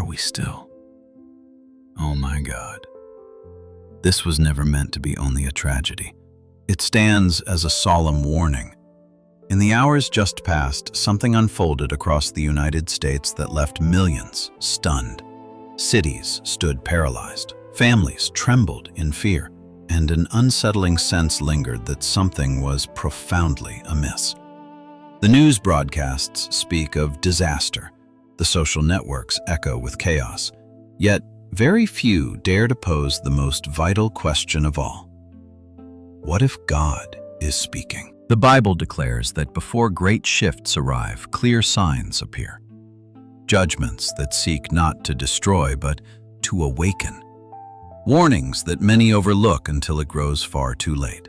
we still? Oh my God. This was never meant to be only a tragedy. It stands as a solemn warning. In the hours just past, something unfolded across the United States that left millions stunned. Cities stood paralyzed. Families trembled in fear, and an unsettling sense lingered that something was profoundly amiss. The news broadcasts speak of disaster. The social networks echo with chaos. Yet, very few dare to pose the most vital question of all. What if God is speaking? The Bible declares that before great shifts arrive, clear signs appear. Judgments that seek not to destroy, but to awaken. Warnings that many overlook until it grows far too late.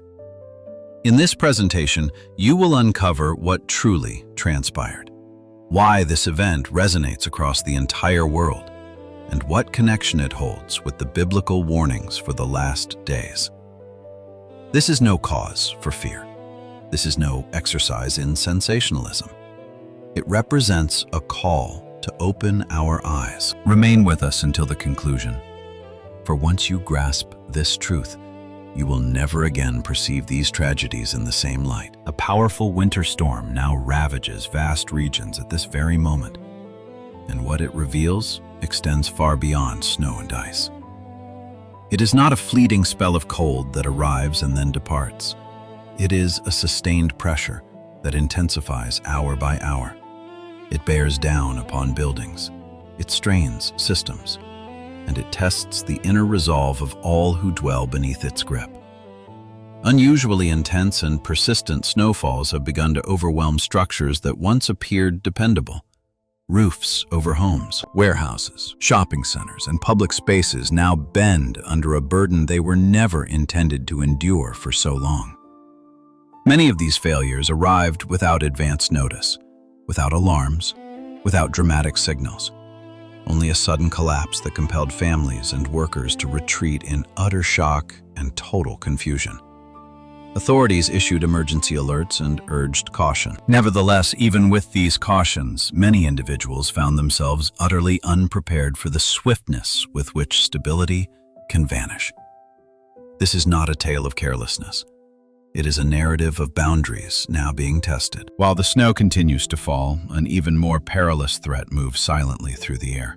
In this presentation, you will uncover what truly transpired, why this event resonates across the entire world, and what connection it holds with the biblical warnings for the last days. This is no cause for fear. This is no exercise in sensationalism. It represents a call to open our eyes. Remain with us until the conclusion, for once you grasp this truth, you will never again perceive these tragedies in the same light. A powerful winter storm now ravages vast regions at this very moment, and what it reveals extends far beyond snow and ice. It is not a fleeting spell of cold that arrives and then departs. It is a sustained pressure that intensifies hour by hour. It bears down upon buildings, it strains systems, and it tests the inner resolve of all who dwell beneath its grip. Unusually intense and persistent snowfalls have begun to overwhelm structures that once appeared dependable. Roofs over homes, warehouses, shopping centers, and public spaces now bend under a burden they were never intended to endure for so long. Many of these failures arrived without advance notice, without alarms, without dramatic signals. Only a sudden collapse that compelled families and workers to retreat in utter shock and total confusion. Authorities issued emergency alerts and urged caution. Nevertheless, even with these cautions, many individuals found themselves utterly unprepared for the swiftness with which stability can vanish. This is not a tale of carelessness. It is a narrative of boundaries now being tested. While the snow continues to fall, an even more perilous threat moves silently through the air.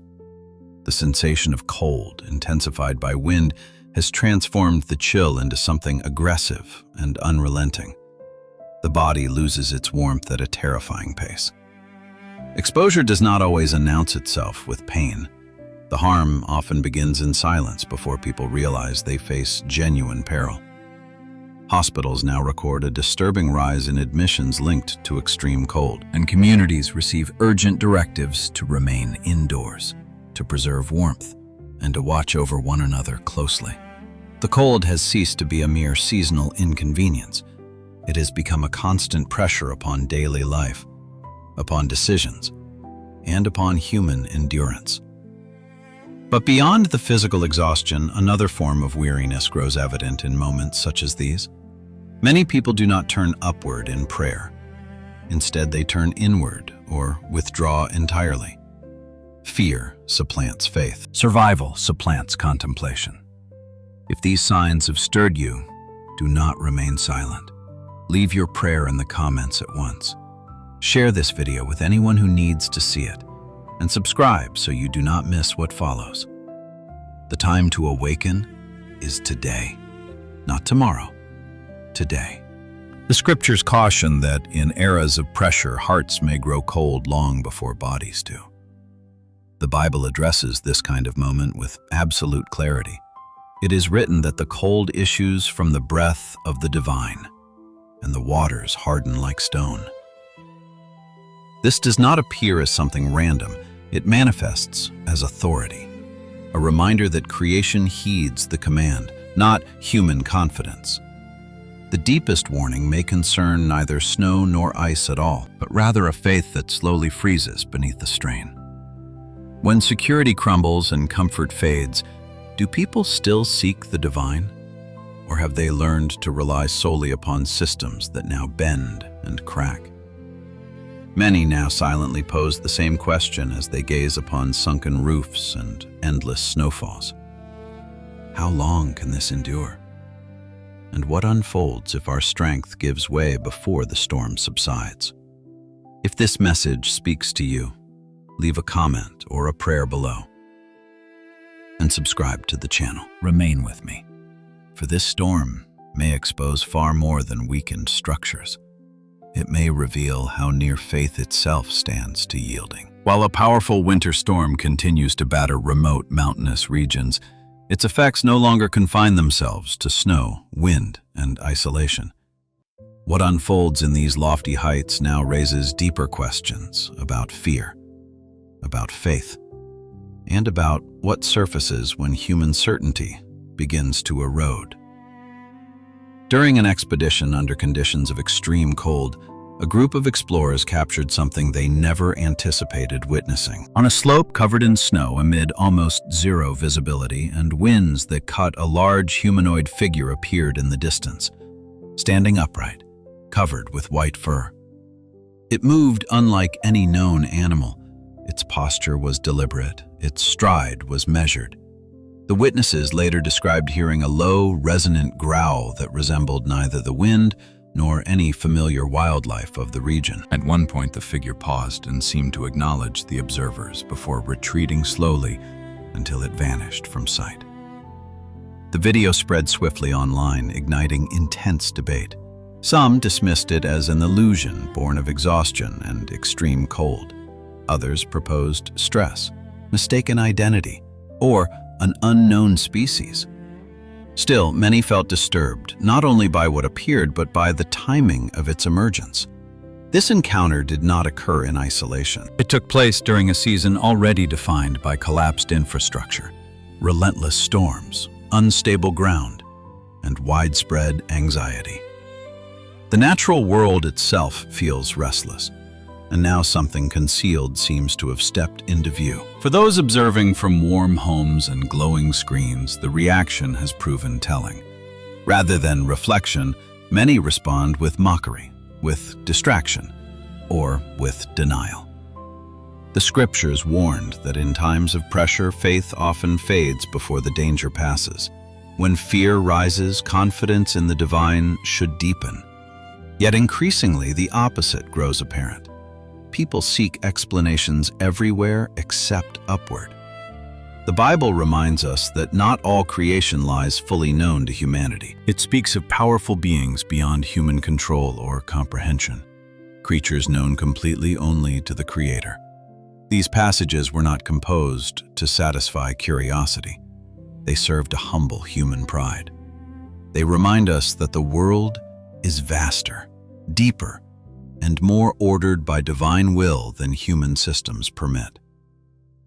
The sensation of cold, intensified by wind, has transformed the chill into something aggressive and unrelenting. The body loses its warmth at a terrifying pace. Exposure does not always announce itself with pain. The harm often begins in silence before people realize they face genuine peril. Hospitals now record a disturbing rise in admissions linked to extreme cold, and communities receive urgent directives to remain indoors, to preserve warmth, and to watch over one another closely. The cold has ceased to be a mere seasonal inconvenience. It has become a constant pressure upon daily life, upon decisions, and upon human endurance. But beyond the physical exhaustion, another form of weariness grows evident in moments such as these. Many people do not turn upward in prayer. Instead, they turn inward or withdraw entirely. Fear supplants faith. Survival supplants contemplation. If these signs have stirred you, do not remain silent. Leave your prayer in the comments at once. Share this video with anyone who needs to see it, and subscribe so you do not miss what follows. The time to awaken is today, not tomorrow, today. The scriptures caution that in eras of pressure, hearts may grow cold long before bodies do. The Bible addresses this kind of moment with absolute clarity. It is written that the cold issues from the breath of the divine, and the waters harden like stone. This does not appear as something random. It manifests as authority, a reminder that creation heeds the command, not human confidence. The deepest warning may concern neither snow nor ice at all, but rather a faith that slowly freezes beneath the strain. When security crumbles and comfort fades, do people still seek the divine? Or have they learned to rely solely upon systems that now bend and crack? Many now silently pose the same question as they gaze upon sunken roofs and endless snowfalls. How long can this endure? And what unfolds if our strength gives way before the storm subsides? If this message speaks to you, leave a comment or a prayer below. And subscribe to the channel. Remain with me, for this storm may expose far more than weakened structures. It may reveal how near faith itself stands to yielding. While a powerful winter storm continues to batter remote mountainous regions, its effects no longer confine themselves to snow, wind, and isolation. What unfolds in these lofty heights now raises deeper questions about fear, about faith, and about what surfaces when human certainty begins to erode. During an expedition under conditions of extreme cold, a group of explorers captured something they never anticipated witnessing. On a slope covered in snow amid almost zero visibility and winds that cut, a large humanoid figure appeared in the distance, standing upright, covered with white fur. It moved unlike any known animal. Its posture was deliberate, its stride was measured. The witnesses later described hearing a low, resonant growl that resembled neither the wind nor any familiar wildlife of the region. At one point, the figure paused and seemed to acknowledge the observers before retreating slowly until it vanished from sight. The video spread swiftly online, igniting intense debate. Some dismissed it as an illusion born of exhaustion and extreme cold. Others proposed stress, mistaken identity, or an unknown species. Still, many felt disturbed, not only by what appeared, but by the timing of its emergence. This encounter did not occur in isolation. It took place during a season already defined by collapsed infrastructure, relentless storms, unstable ground, and widespread anxiety. The natural world itself feels restless, and now something concealed seems to have stepped into view. For those observing from warm homes and glowing screens, the reaction has proven telling. Rather than reflection, many respond with mockery, with distraction, or with denial. The scriptures warned that in times of pressure, faith often fades before the danger passes. When fear rises, confidence in the divine should deepen. Yet increasingly, the opposite grows apparent. People seek explanations everywhere except upward. The Bible reminds us that not all creation lies fully known to humanity. It speaks of powerful beings beyond human control or comprehension, creatures known completely only to the Creator. These passages were not composed to satisfy curiosity. They serve to humble human pride. They remind us that the world is vaster, deeper, and more ordered by divine will than human systems permit.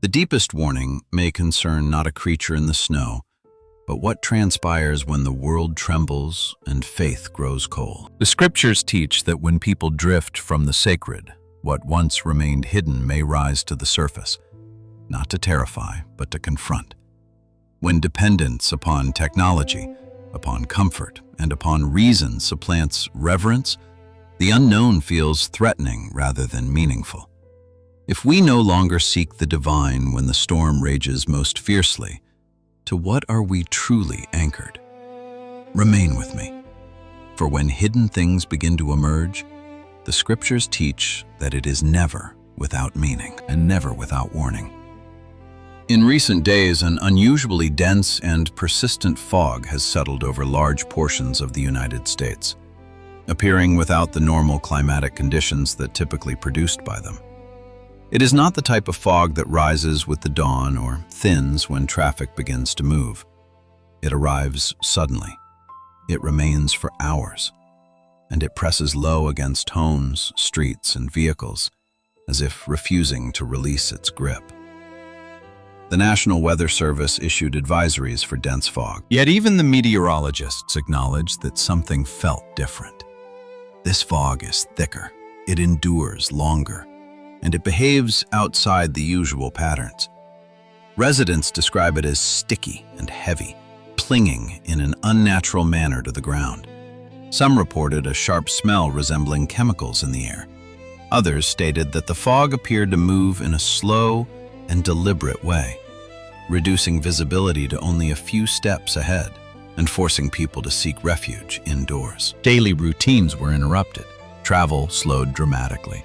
The deepest warning may concern not a creature in the snow, but what transpires when the world trembles and faith grows cold. The scriptures teach that when people drift from the sacred, what once remained hidden may rise to the surface, not to terrify, but to confront. When dependence upon technology, upon comfort, and upon reason supplants reverence, the unknown feels threatening rather than meaningful. If we no longer seek the divine when the storm rages most fiercely, to what are we truly anchored? Remain with me, for when hidden things begin to emerge, the scriptures teach that it is never without meaning and never without warning. In recent days, an unusually dense and persistent fog has settled over large portions of the United States, appearing without the normal climatic conditions that typically produced by them. It is not the type of fog that rises with the dawn or thins when traffic begins to move. It arrives suddenly. It remains for hours, and it presses low against homes, streets, and vehicles, as if refusing to release its grip. The National Weather Service issued advisories for dense fog. Yet even the meteorologists acknowledged that something felt different. This fog is thicker, it endures longer, and it behaves outside the usual patterns. Residents describe it as sticky and heavy, clinging in an unnatural manner to the ground. Some reported a sharp smell resembling chemicals in the air. Others stated that the fog appeared to move in a slow and deliberate way, reducing visibility to only a few steps ahead and forcing people to seek refuge indoors. Daily routines were interrupted. Travel slowed dramatically.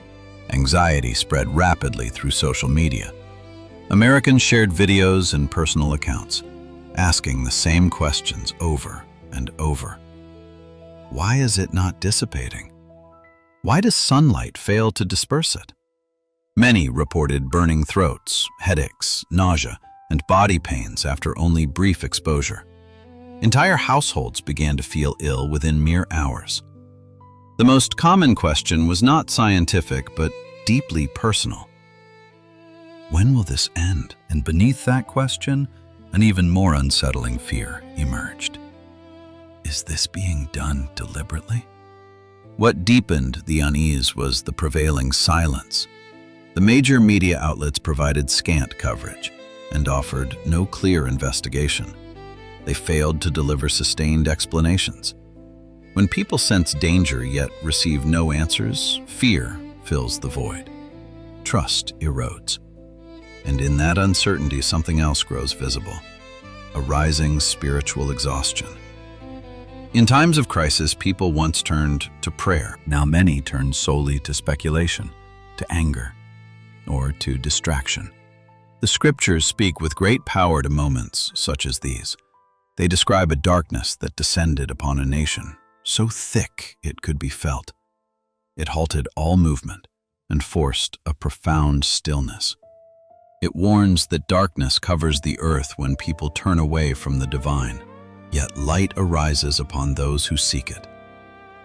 Anxiety spread rapidly through social media. Americans shared videos and personal accounts, asking the same questions over and over. Why is it not dissipating? Why does sunlight fail to disperse it? Many reported burning throats, headaches, nausea, and body pains after only brief exposure. Entire households began to feel ill within mere hours. The most common question was not scientific, but deeply personal. When will this end? And beneath that question, an even more unsettling fear emerged. Is this being done deliberately? What deepened the unease was the prevailing silence. The major media outlets provided scant coverage and offered no clear investigation. They failed to deliver sustained explanations. When people sense danger yet receive no answers, fear fills the void. Trust erodes. And in that uncertainty, something else grows visible: a rising spiritual exhaustion. In times of crisis, people once turned to prayer. Now many turn solely to speculation, to anger, or to distraction. The scriptures speak with great power to moments such as these. They describe a darkness that descended upon a nation, so thick it could be felt. It halted all movement and forced a profound stillness. It warns that darkness covers the earth when people turn away from the divine, yet light arises upon those who seek it.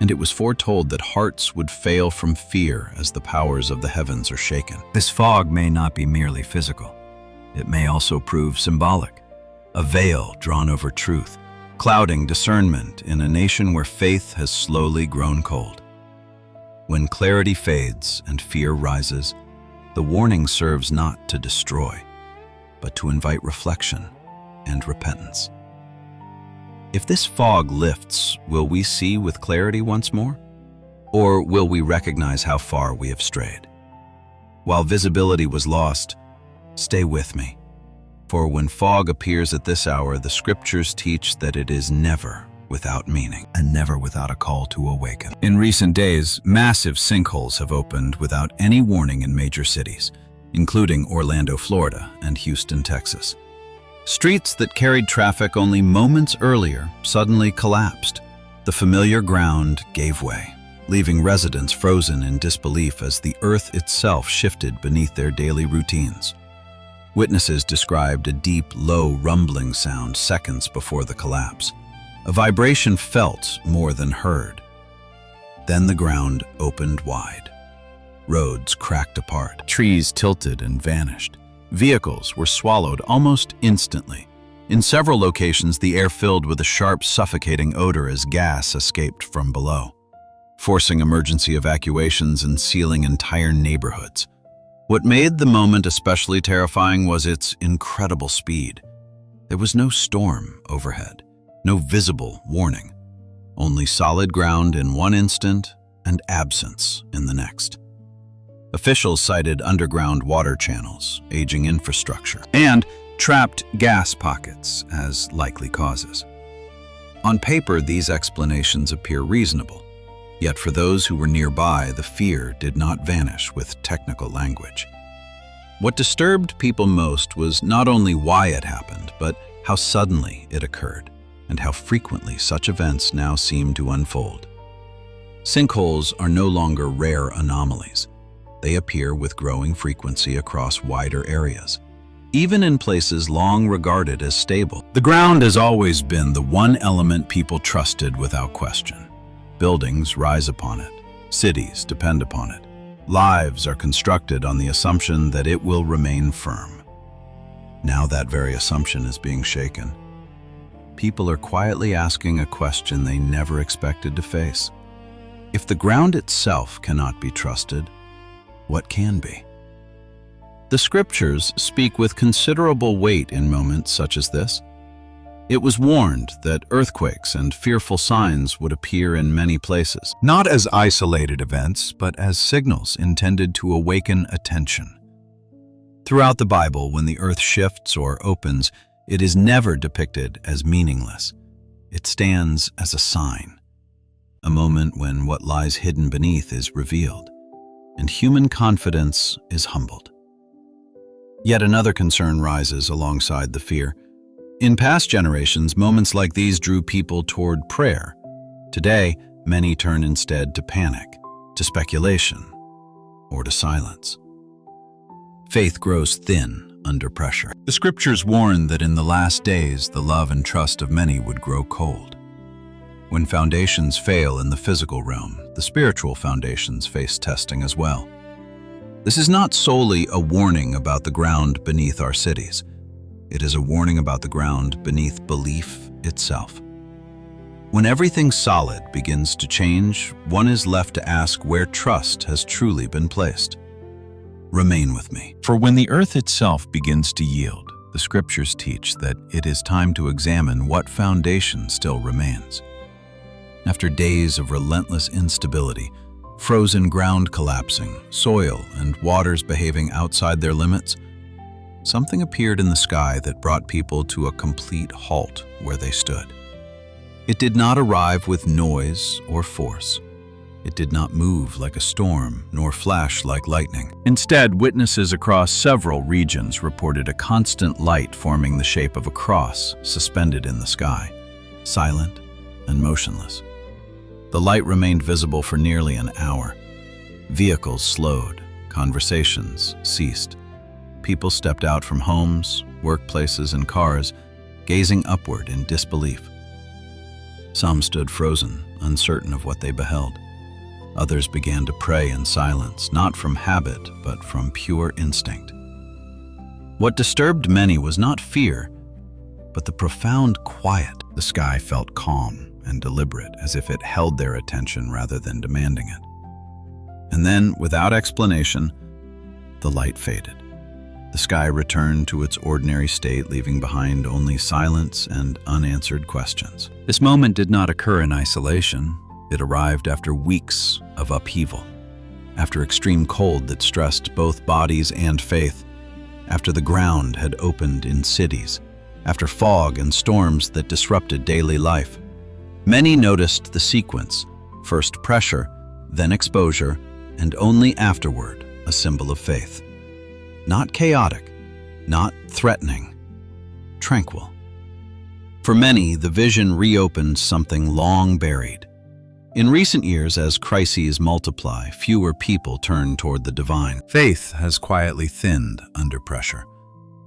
And it was foretold that hearts would fail from fear as the powers of the heavens are shaken. This fog may not be merely physical. It may also prove symbolic, a veil drawn over truth, clouding discernment in a nation where faith has slowly grown cold. When clarity fades and fear rises, the warning serves not to destroy, but to invite reflection and repentance. If this fog lifts, will we see with clarity once more? Or will we recognize how far we have strayed? While visibility was lost, stay with me. For when fog appears at this hour, the scriptures teach that it is never without meaning and never without a call to awaken. In recent days, massive sinkholes have opened without any warning in major cities, including Orlando, Florida, and Houston, Texas. Streets that carried traffic only moments earlier suddenly collapsed. The familiar ground gave way, leaving residents frozen in disbelief as the earth itself shifted beneath their daily routines. Witnesses described a deep, low rumbling sound seconds before the collapse, a vibration felt more than heard. Then the ground opened wide. Roads cracked apart. Trees tilted and vanished. Vehicles were swallowed almost instantly. In several locations, the air filled with a sharp, suffocating odor as gas escaped from below, forcing emergency evacuations and sealing entire neighborhoods. What made the moment especially terrifying was its incredible speed. There was no storm overhead, no visible warning, only solid ground in one instant and absence in the next. Officials cited underground water channels, aging infrastructure, and trapped gas pockets as likely causes. On paper, these explanations appear reasonable, yet for those who were nearby, the fear did not vanish with technical language. What disturbed people most was not only why it happened, but how suddenly it occurred, and how frequently such events now seem to unfold. Sinkholes are no longer rare anomalies. They appear with growing frequency across wider areas, even in places long regarded as stable. The ground has always been the one element people trusted without question. Buildings rise upon it. Cities depend upon it. Lives are constructed on the assumption that it will remain firm. Now that very assumption is being shaken. People are quietly asking a question they never expected to face. If the ground itself cannot be trusted, what can be? The scriptures speak with considerable weight in moments such as this. It was warned that earthquakes and fearful signs would appear in many places, not as isolated events, but as signals intended to awaken attention. Throughout the Bible, when the earth shifts or opens, it is never depicted as meaningless. It stands as a sign, a moment when what lies hidden beneath is revealed, and human confidence is humbled. Yet another concern rises alongside the fear. In past generations, moments like these drew people toward prayer. Today, many turn instead to panic, to speculation, or to silence. Faith grows thin under pressure. The scriptures warn that in the last days, the love and trust of many would grow cold. When foundations fail in the physical realm, the spiritual foundations face testing as well. This is not solely a warning about the ground beneath our cities. It is a warning about the ground beneath belief itself. When everything solid begins to change, one is left to ask where trust has truly been placed. Remain with me. For when the earth itself begins to yield, the scriptures teach that it is time to examine what foundation still remains. After days of relentless instability, frozen ground collapsing, soil and waters behaving outside their limits, something appeared in the sky that brought people to a complete halt where they stood. It did not arrive with noise or force. It did not move like a storm, nor flash like lightning. Instead, witnesses across several regions reported a constant light forming the shape of a cross suspended in the sky, silent and motionless. The light remained visible for nearly an hour. Vehicles slowed, conversations ceased. People stepped out from homes, workplaces, and cars, gazing upward in disbelief. Some stood frozen, uncertain of what they beheld. Others began to pray in silence, not from habit, but from pure instinct. What disturbed many was not fear, but the profound quiet. The sky felt calm and deliberate, as if it held their attention rather than demanding it. And then, without explanation, the light faded. The sky returned to its ordinary state, leaving behind only silence and unanswered questions. This moment did not occur in isolation. It arrived after weeks of upheaval, after extreme cold that stressed both bodies and faith, after the ground had opened in cities, after fog and storms that disrupted daily life. Many noticed the sequence, first pressure, then exposure, and only afterward a symbol of faith. Not chaotic, not threatening, tranquil. For many, the vision reopened something long buried. In recent years, as crises multiply, fewer people turn toward the divine. Faith has quietly thinned under pressure.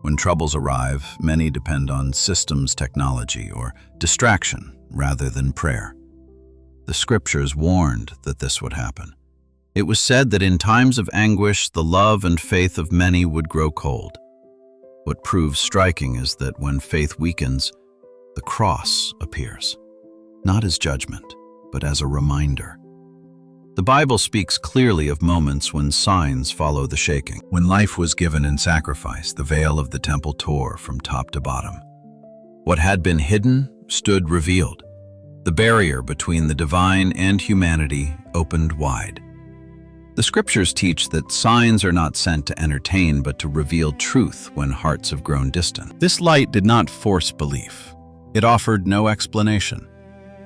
When troubles arrive, many depend on systems technology or distraction rather than prayer. The scriptures warned that this would happen. It was said that in times of anguish, the love and faith of many would grow cold. What proves striking is that when faith weakens, the cross appears, not as judgment, but as a reminder. The Bible speaks clearly of moments when signs follow the shaking. When life was given in sacrifice, the veil of the temple tore from top to bottom. What had been hidden stood revealed. The barrier between the divine and humanity opened wide. The scriptures teach that signs are not sent to entertain but to reveal truth when hearts have grown distant. This light did not force belief. It offered no explanation.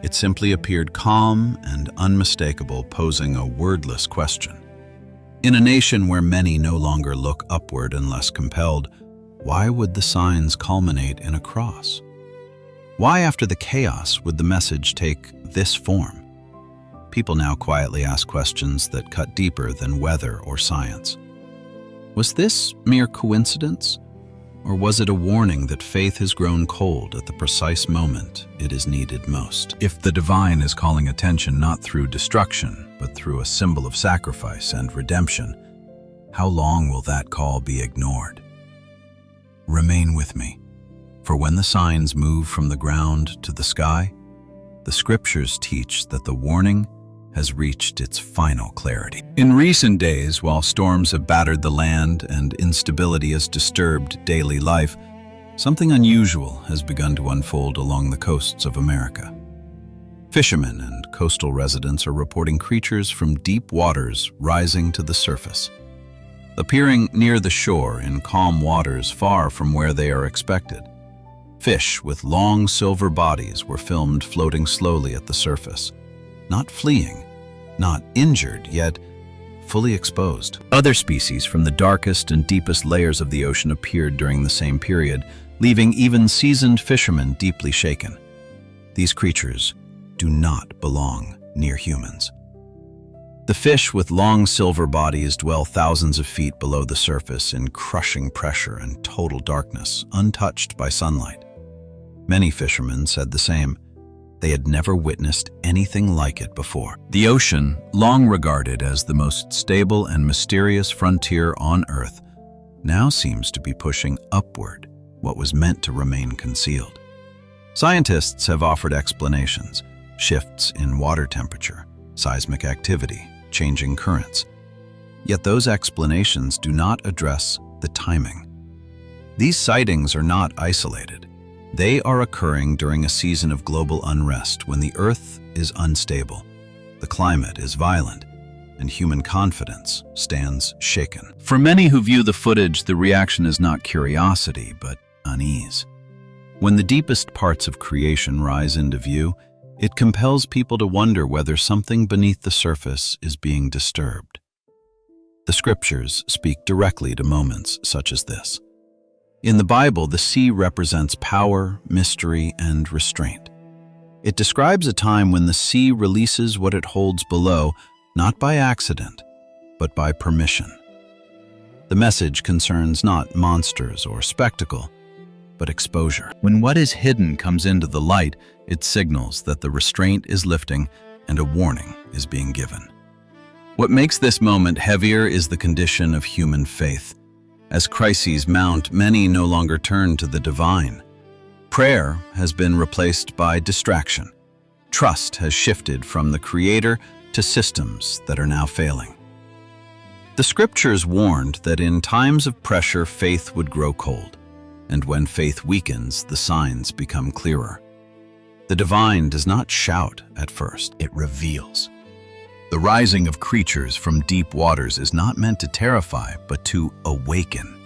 It simply appeared calm and unmistakable, posing a wordless question. In a nation where many no longer look upward unless compelled, why would the signs culminate in a cross? Why, after the chaos, would the message take this form? People now quietly ask questions that cut deeper than weather or science. Was this mere coincidence? Or was it a warning that faith has grown cold at the precise moment it is needed most? If the divine is calling attention not through destruction, but through a symbol of sacrifice and redemption, how long will that call be ignored? Remain with me, for when the signs move from the ground to the sky, the scriptures teach that the warning has reached its final clarity. In recent days, while storms have battered the land and instability has disturbed daily life, something unusual has begun to unfold along the coasts of America. Fishermen and coastal residents are reporting creatures from deep waters rising to the surface, appearing near the shore in calm waters far from where they are expected. Fish with long silver bodies were filmed floating slowly at the surface, not fleeing, not injured, yet fully exposed. Other species from the darkest and deepest layers of the ocean appeared during the same period, leaving even seasoned fishermen deeply shaken. These creatures do not belong near humans. The fish with long silver bodies dwell thousands of feet below the surface in crushing pressure and total darkness, untouched by sunlight. Many fishermen said the same. They had never witnessed anything like it before. The ocean, long regarded as the most stable and mysterious frontier on Earth, now seems to be pushing upward what was meant to remain concealed. Scientists have offered explanations: shifts in water temperature, seismic activity, changing currents. Yet those explanations do not address the timing. These sightings are not isolated. They are occurring during a season of global unrest when the Earth is unstable, the climate is violent, and human confidence stands shaken. For many who view the footage, the reaction is not curiosity, but unease. When the deepest parts of creation rise into view, it compels people to wonder whether something beneath the surface is being disturbed. The scriptures speak directly to moments such as this. In the Bible, the sea represents power, mystery, and restraint. It describes a time when the sea releases what it holds below, not by accident, but by permission. The message concerns not monsters or spectacle, but exposure. When what is hidden comes into the light, it signals that the restraint is lifting and a warning is being given. What makes this moment heavier is the condition of human faith. As crises mount, many no longer turn to the divine. Prayer has been replaced by distraction. Trust has shifted from the Creator to systems that are now failing. The scriptures warned that in times of pressure, faith would grow cold, and when faith weakens, the signs become clearer. The divine does not shout at first, it reveals. The rising of creatures from deep waters is not meant to terrify, but to awaken.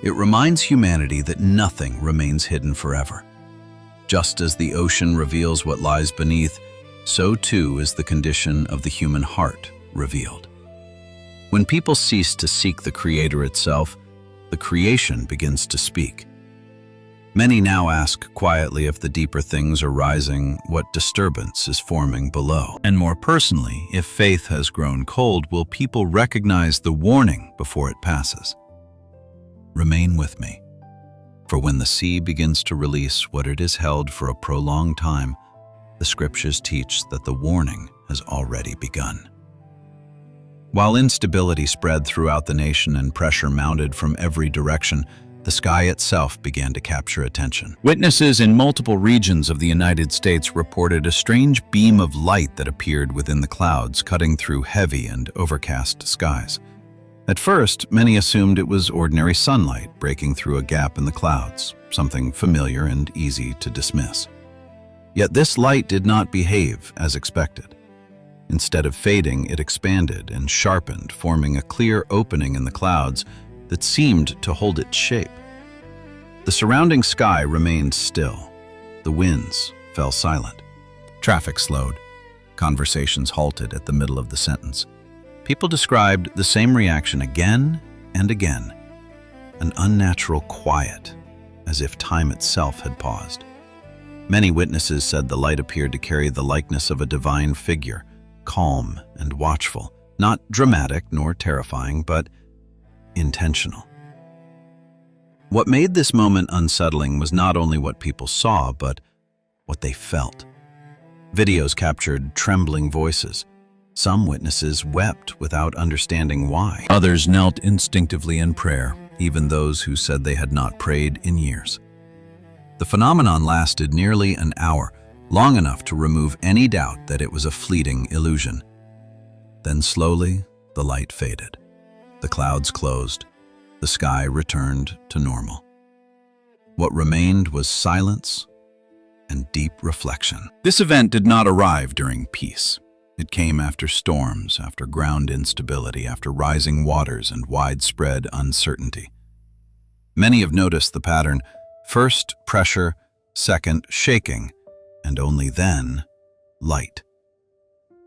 It reminds humanity that nothing remains hidden forever. Just as the ocean reveals what lies beneath, so too is the condition of the human heart revealed. When people cease to seek the Creator itself, the creation begins to speak. Many now ask quietly if the deeper things are rising, what disturbance is forming below. And more personally, if faith has grown cold, will people recognize the warning before it passes? Remain with me, for when the sea begins to release what it has held for a prolonged time, the scriptures teach that the warning has already begun. While instability spread throughout the nation and pressure mounted from every direction, the sky itself began to capture attention. Witnesses in multiple regions of the United States reported a strange beam of light that appeared within the clouds, cutting through heavy and overcast skies. At first, many assumed it was ordinary sunlight breaking through a gap in the clouds, something familiar and easy to dismiss. Yet this light did not behave as expected. Instead of fading, it expanded and sharpened, forming a clear opening in the clouds that seemed to hold its shape. The surrounding sky remained still. The winds fell silent. Traffic slowed. Conversations halted at the middle of the sentence. People described the same reaction again and again, an unnatural quiet, as if time itself had paused. Many witnesses said the light appeared to carry the likeness of a divine figure, calm and watchful, not dramatic nor terrifying, but intentional. What made this moment unsettling was not only what people saw, but what they felt. Videos captured trembling voices. Some witnesses wept without understanding why. Others knelt instinctively in prayer, even those who said they had not prayed in years. The phenomenon lasted nearly an hour, long enough to remove any doubt that it was a fleeting illusion. Then slowly, the light faded. The clouds closed. The sky returned to normal. What remained was silence and deep reflection. This event did not arrive during peace. It came after storms, after ground instability, after rising waters and widespread uncertainty. Many have noticed the pattern: first pressure, second shaking, and only then light.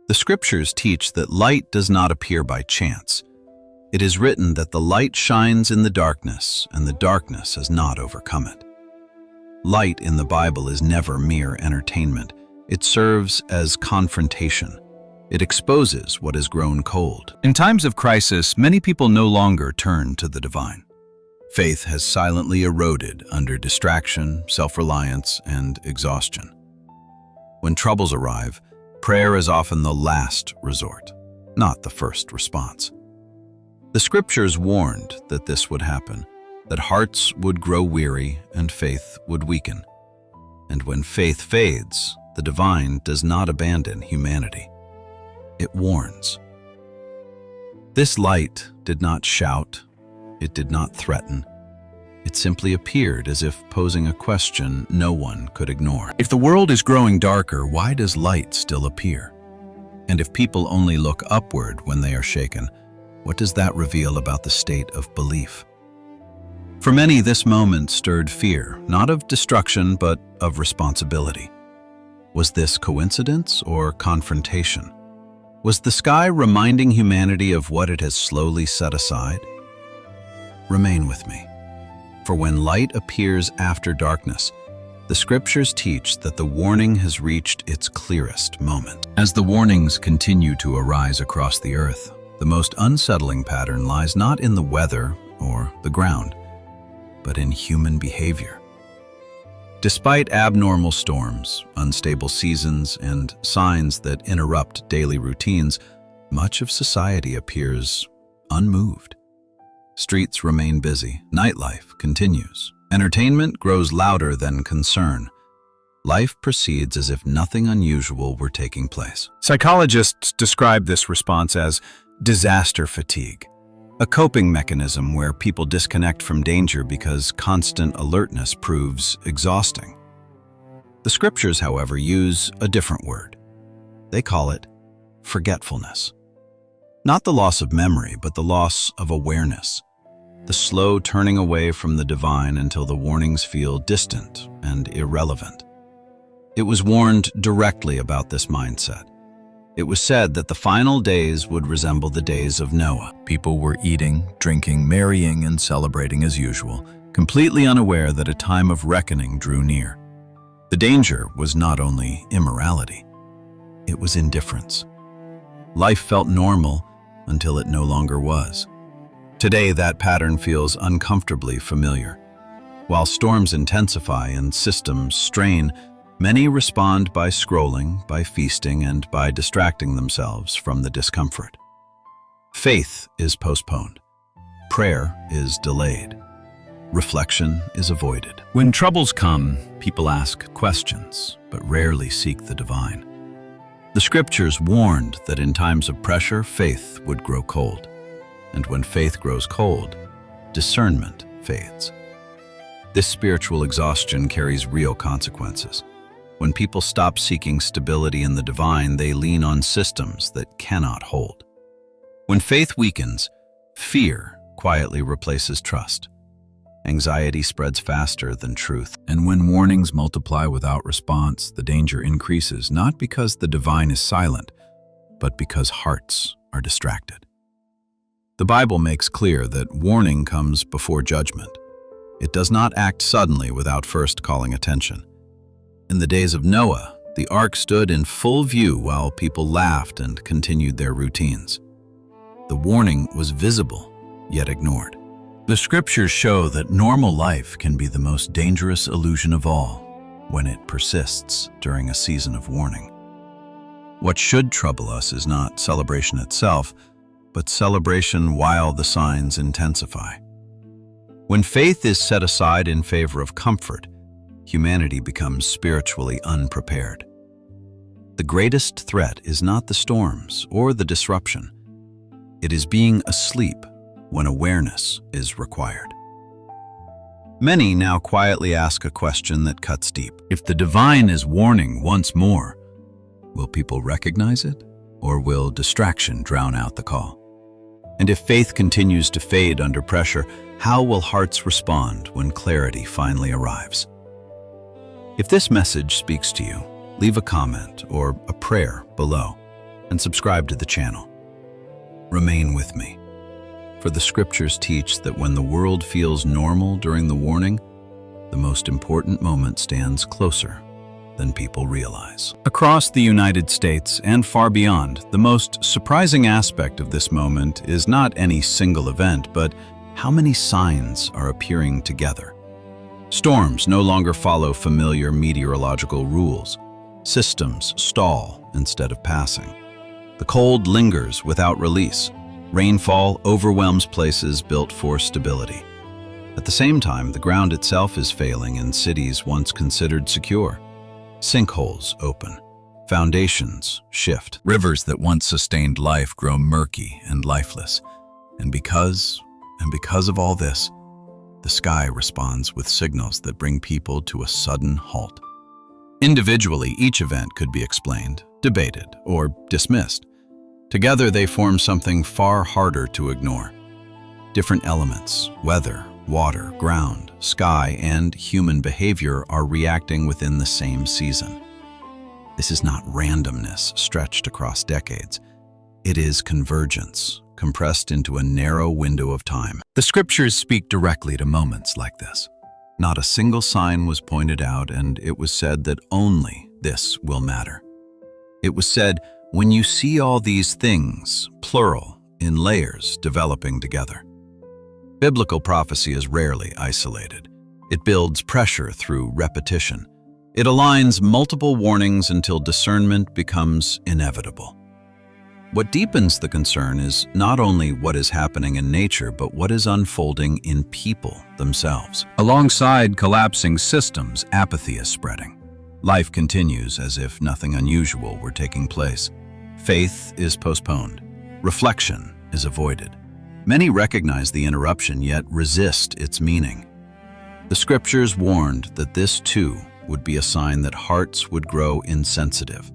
The scriptures teach that light does not appear by chance. It is written that the light shines in the darkness, and the darkness has not overcome it. Light in the Bible is never mere entertainment. It serves as confrontation. It exposes what has grown cold. In times of crisis, many people no longer turn to the divine. Faith has silently eroded under distraction, self-reliance, and exhaustion. When troubles arrive, prayer is often the last resort, not the first response. The scriptures warned that this would happen, that hearts would grow weary and faith would weaken. And when faith fades, the divine does not abandon humanity. It warns. This light did not shout, it did not threaten. It simply appeared as if posing a question no one could ignore. If the world is growing darker, why does light still appear? And if people only look upward when they are shaken, what does that reveal about the state of belief? For many, this moment stirred fear, not of destruction, but of responsibility. Was this coincidence or confrontation? Was the sky reminding humanity of what it has slowly set aside? Remain with me. For when light appears after darkness, the scriptures teach that the warning has reached its clearest moment. As the warnings continue to arise across the earth, the most unsettling pattern lies not in the weather or the ground, but in human behavior. Despite abnormal storms, unstable seasons, and signs that interrupt daily routines, much of society appears unmoved. Streets remain busy, nightlife continues, entertainment grows louder than concern. Life proceeds as if nothing unusual were taking place. Psychologists describe this response as disaster fatigue, a coping mechanism where people disconnect from danger because constant alertness proves exhausting. The scriptures, however, use a different word. They call it forgetfulness. Not the loss of memory, but the loss of awareness. The slow turning away from the divine until the warnings feel distant and irrelevant. It was warned directly about this mindset. It was said that the final days would resemble the days of Noah. People were eating, drinking, marrying, and celebrating as usual, completely unaware that a time of reckoning drew near. The danger was not only immorality, it was indifference. Life felt normal until it no longer was. Today, that pattern feels uncomfortably familiar. While storms intensify and systems strain, many respond by scrolling, by feasting, and by distracting themselves from the discomfort. Faith is postponed. Prayer is delayed. Reflection is avoided. When troubles come, people ask questions, but rarely seek the divine. The scriptures warned that in times of pressure, faith would grow cold. And when faith grows cold, discernment fades. This spiritual exhaustion carries real consequences. When people stop seeking stability in the divine, they lean on systems that cannot hold. When faith weakens, fear quietly replaces trust. Anxiety spreads faster than truth. And when warnings multiply without response, the danger increases, not because the divine is silent, but because hearts are distracted. The Bible makes clear that warning comes before judgment. It does not act suddenly without first calling attention. In the days of Noah, the ark stood in full view while people laughed and continued their routines. The warning was visible, yet ignored. The scriptures show that normal life can be the most dangerous illusion of all when it persists during a season of warning. What should trouble us is not celebration itself, but celebration while the signs intensify. When faith is set aside in favor of comfort, humanity becomes spiritually unprepared. The greatest threat is not the storms or the disruption. It is being asleep when awareness is required. Many now quietly ask a question that cuts deep. If the divine is warning once more, will people recognize it, or will distraction drown out the call? And if faith continues to fade under pressure, how will hearts respond when clarity finally arrives? If this message speaks to you, leave a comment or a prayer below and subscribe to the channel. Remain with me, for the scriptures teach that when the world feels normal during the warning, the most important moment stands closer than people realize. Across the United States and far beyond, the most surprising aspect of this moment is not any single event, but how many signs are appearing together. Storms no longer follow familiar meteorological rules. Systems stall instead of passing. The cold lingers without release. Rainfall overwhelms places built for stability. At the same time, the ground itself is failing in cities once considered secure. Sinkholes open. Foundations shift. Rivers that once sustained life grow murky and lifeless. And because of all this, the sky responds with signals that bring people to a sudden halt. Individually, each event could be explained, debated, or dismissed. Together, they form something far harder to ignore. Different elements, weather, water, ground, sky, and human behavior are reacting within the same season. This is not randomness stretched across decades. It is convergence, compressed into a narrow window of time. The scriptures speak directly to moments like this. Not a single sign was pointed out, and it was said that only this will matter. It was said, when you see all these things, plural, in layers developing together. Biblical prophecy is rarely isolated. It builds pressure through repetition. It aligns multiple warnings until discernment becomes inevitable. What deepens the concern is not only what is happening in nature, but what is unfolding in people themselves. Alongside collapsing systems, apathy is spreading. Life continues as if nothing unusual were taking place. Faith is postponed. Reflection is avoided. Many recognize the interruption yet resist its meaning. The scriptures warned that this too would be a sign that hearts would grow insensitive,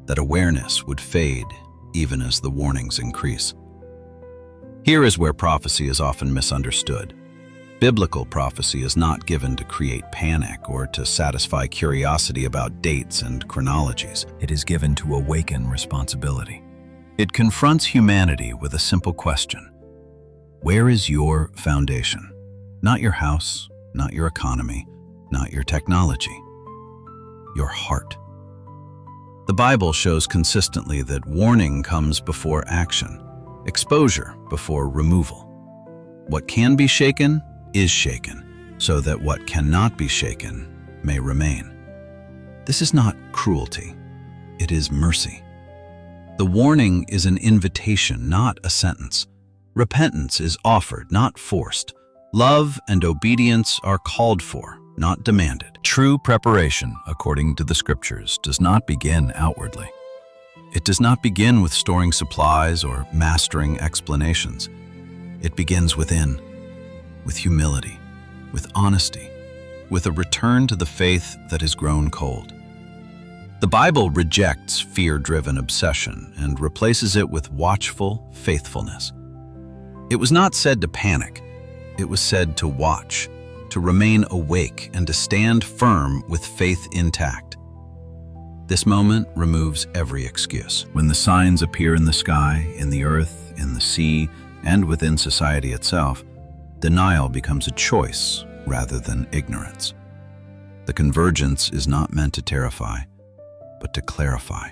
that awareness would fade even as the warnings increase. Here is where prophecy is often misunderstood. Biblical prophecy is not given to create panic or to satisfy curiosity about dates and chronologies. It is given to awaken responsibility. It confronts humanity with a simple question. Where is your foundation? Not your house, not your economy, not your technology. Your heart. The Bible shows consistently that warning comes before action, exposure before removal. What can be shaken is shaken, so that what cannot be shaken may remain. This is not cruelty, it is mercy. The warning is an invitation, not a sentence. Repentance is offered, not forced. Love and obedience are called for, not demanded. True preparation, according to the scriptures, does not begin outwardly. It does not begin with storing supplies or mastering explanations. It begins within, with humility, with honesty, with a return to the faith that has grown cold. The Bible rejects fear-driven obsession and replaces it with watchful faithfulness. It was not said to panic. It was said to watch, to remain awake, and to stand firm with faith intact. This moment removes every excuse. When the signs appear in the sky, in the earth, in the sea, and within society itself, denial becomes a choice rather than ignorance. The convergence is not meant to terrify, but to clarify.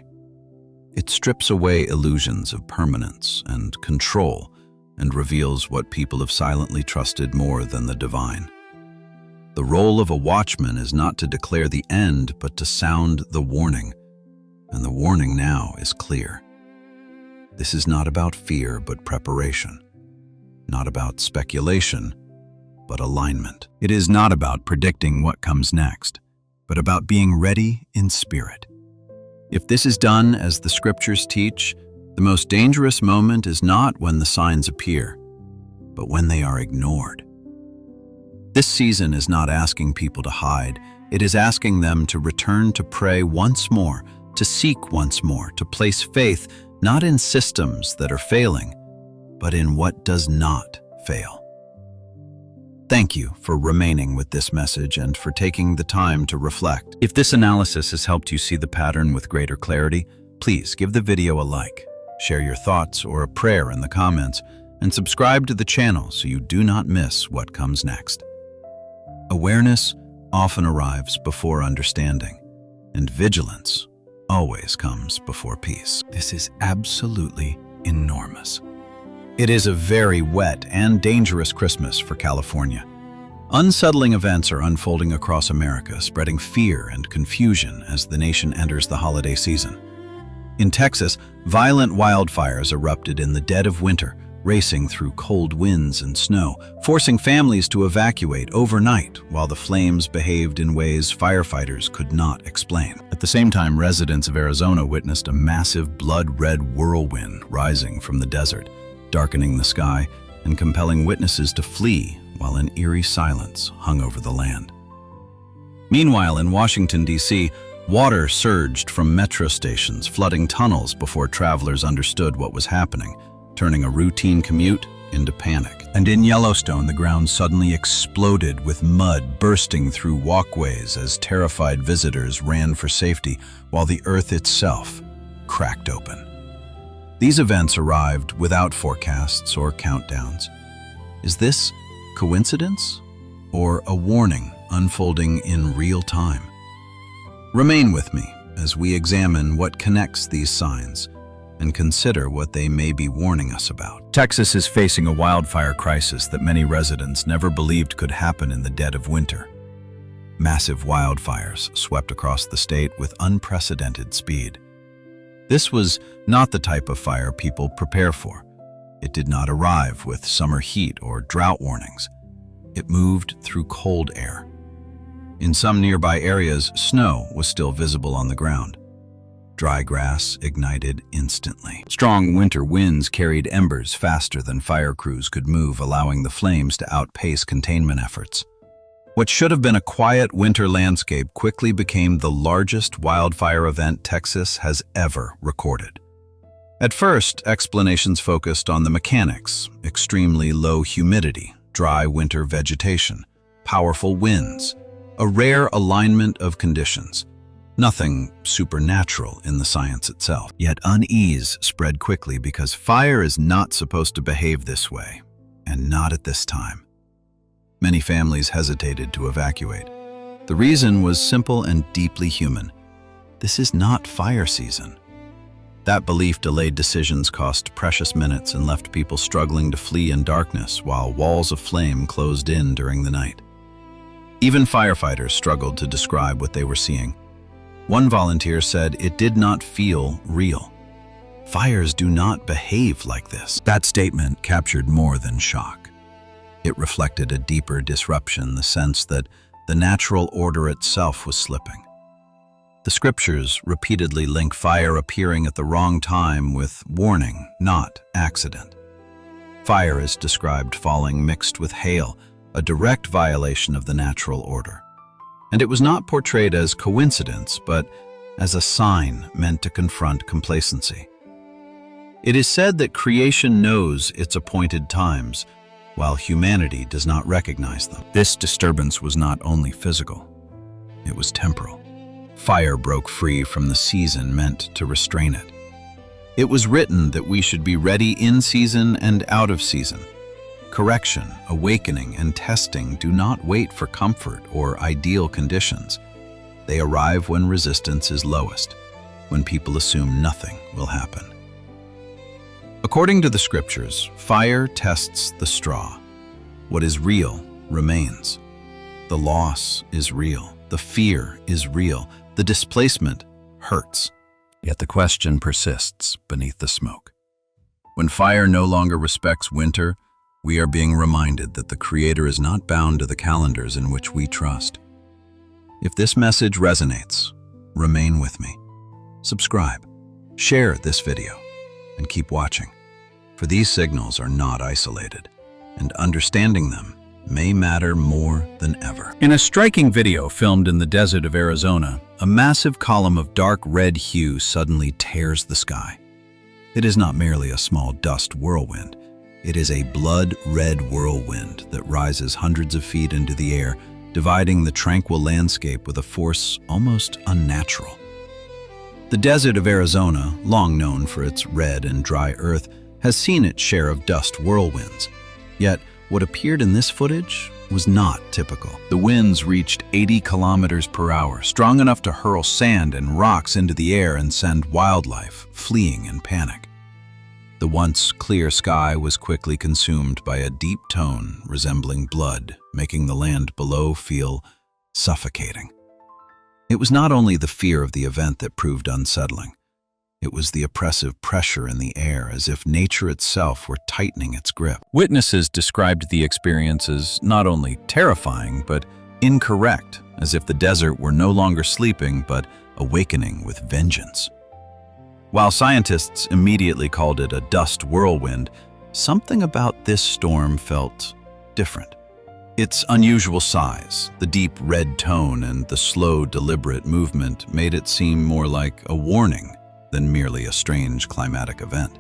It strips away illusions of permanence and control and reveals what people have silently trusted more than the divine. The role of a watchman is not to declare the end, but to sound the warning. And the warning now is clear. This is not about fear, but preparation. Not about speculation, but alignment. It is not about predicting what comes next, but about being ready in spirit. If this is done as the scriptures teach, the most dangerous moment is not when the signs appear, but when they are ignored. This season is not asking people to hide. It is asking them to return to pray once more, to seek once more, to place faith not in systems that are failing, but in what does not fail. Thank you for remaining with this message and for taking the time to reflect. If this analysis has helped you see the pattern with greater clarity, please give the video a like, share your thoughts or a prayer in the comments, and subscribe to the channel so you do not miss what comes next. Awareness often arrives before understanding, and vigilance always comes before peace. This is absolutely enormous. It is a very wet and dangerous Christmas for California. Unsettling events are unfolding across America, spreading fear and confusion as the nation enters the holiday season. In Texas, violent wildfires erupted in the dead of winter, racing through cold winds and snow, forcing families to evacuate overnight while the flames behaved in ways firefighters could not explain. At the same time, residents of Arizona witnessed a massive blood-red whirlwind rising from the desert, darkening the sky and compelling witnesses to flee while an eerie silence hung over the land. Meanwhile, in Washington, D.C., water surged from metro stations, flooding tunnels before travelers understood what was happening, turning a routine commute into panic. And in Yellowstone, the ground suddenly exploded with mud bursting through walkways as terrified visitors ran for safety while the earth itself cracked open. These events arrived without forecasts or countdowns. Is this coincidence or a warning unfolding in real time? Remain with me as we examine what connects these signs and consider what they may be warning us about. Texas is facing a wildfire crisis that many residents never believed could happen in the dead of winter. Massive wildfires swept across the state with unprecedented speed. This was not the type of fire people prepare for. It did not arrive with summer heat or drought warnings. It moved through cold air. In some nearby areas, snow was still visible on the ground. Dry grass ignited instantly. Strong winter winds carried embers faster than fire crews could move, allowing the flames to outpace containment efforts. What should have been a quiet winter landscape quickly became the largest wildfire event Texas has ever recorded. At first, explanations focused on the mechanics: extremely low humidity, dry winter vegetation, powerful winds, a rare alignment of conditions. Nothing supernatural in the science itself. Yet unease spread quickly because fire is not supposed to behave this way, and not at this time. Many families hesitated to evacuate. The reason was simple and deeply human. This is not fire season. That belief delayed decisions, cost precious minutes, and left people struggling to flee in darkness while walls of flame closed in during the night. Even firefighters struggled to describe what they were seeing. One volunteer said it did not feel real. Fires do not behave like this. That statement captured more than shock. It reflected a deeper disruption, the sense that the natural order itself was slipping. The scriptures repeatedly link fire appearing at the wrong time with warning, not accident. Fire is described falling mixed with hail, a direct violation of the natural order. And it was not portrayed as coincidence, but as a sign meant to confront complacency. It is said that creation knows its appointed times, while humanity does not recognize them. This disturbance was not only physical, it was temporal. Fire broke free from the season meant to restrain it. It was written that we should be ready in season and out of season. Correction, awakening, and testing do not wait for comfort or ideal conditions. They arrive when resistance is lowest, when people assume nothing will happen. According to the scriptures, fire tests the straw. What is real remains. The loss is real. The fear is real. The displacement hurts. Yet the question persists beneath the smoke. When fire no longer respects winter, we are being reminded that the Creator is not bound to the calendars in which we trust. If this message resonates, remain with me. Subscribe, share this video, and keep watching. For these signals are not isolated, and understanding them may matter more than ever. In a striking video filmed in the desert of Arizona, a massive column of dark red hue suddenly tears the sky. It is not merely a small dust whirlwind. It is a blood-red whirlwind that rises hundreds of feet into the air, dividing the tranquil landscape with a force almost unnatural. The desert of Arizona, long known for its red and dry earth, has seen its share of dust whirlwinds. Yet, what appeared in this footage was not typical. The winds reached 80 kilometers per hour, strong enough to hurl sand and rocks into the air and send wildlife fleeing in panic. The once clear sky was quickly consumed by a deep tone resembling blood, making the land below feel suffocating. It was not only the fear of the event that proved unsettling. It was the oppressive pressure in the air, as if nature itself were tightening its grip. Witnesses described the experience as not only terrifying, but incorrect, as if the desert were no longer sleeping, but awakening with vengeance. While scientists immediately called it a dust whirlwind, something about this storm felt different. Its unusual size, the deep red tone, and the slow, deliberate movement made it seem more like a warning than merely a strange climatic event.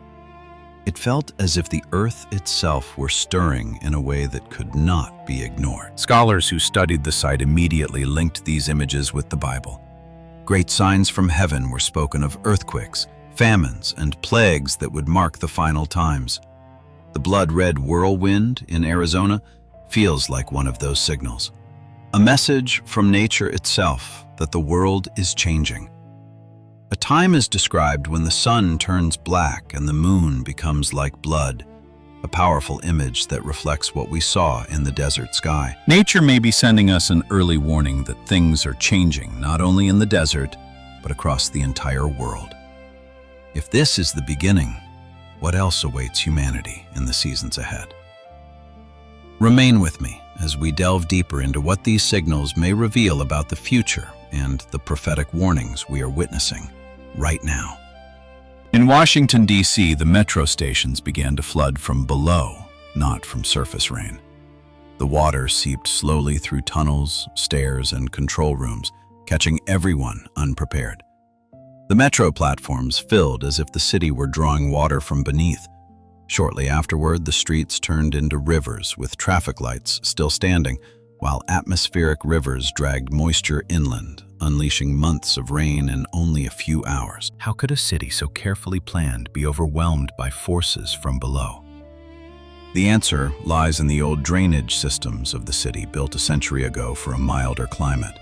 It felt as if the earth itself were stirring in a way that could not be ignored. Scholars who studied the site immediately linked these images with the Bible. Great signs from heaven were spoken of earthquakes, famines, and plagues that would mark the final times. The blood-red whirlwind in Arizona feels like one of those signals. A message from nature itself that the world is changing. A time is described when the sun turns black and the moon becomes like blood, a powerful image that reflects what we saw in the desert sky. Nature may be sending us an early warning that things are changing, not only in the desert, but across the entire world. If this is the beginning, what else awaits humanity in the seasons ahead? Remain with me as we delve deeper into what these signals may reveal about the future and the prophetic warnings we are witnessing right now. In Washington, D.C., the metro stations began to flood from below, not from surface rain. The water seeped slowly through tunnels, stairs, and control rooms, catching everyone unprepared. The metro platforms filled as if the city were drawing water from beneath. Shortly afterward, the streets turned into rivers with traffic lights still standing, while atmospheric rivers dragged moisture inland, unleashing months of rain in only a few hours. How could a city so carefully planned be overwhelmed by forces from below? The answer lies in the old drainage systems of the city built a century ago for a milder climate.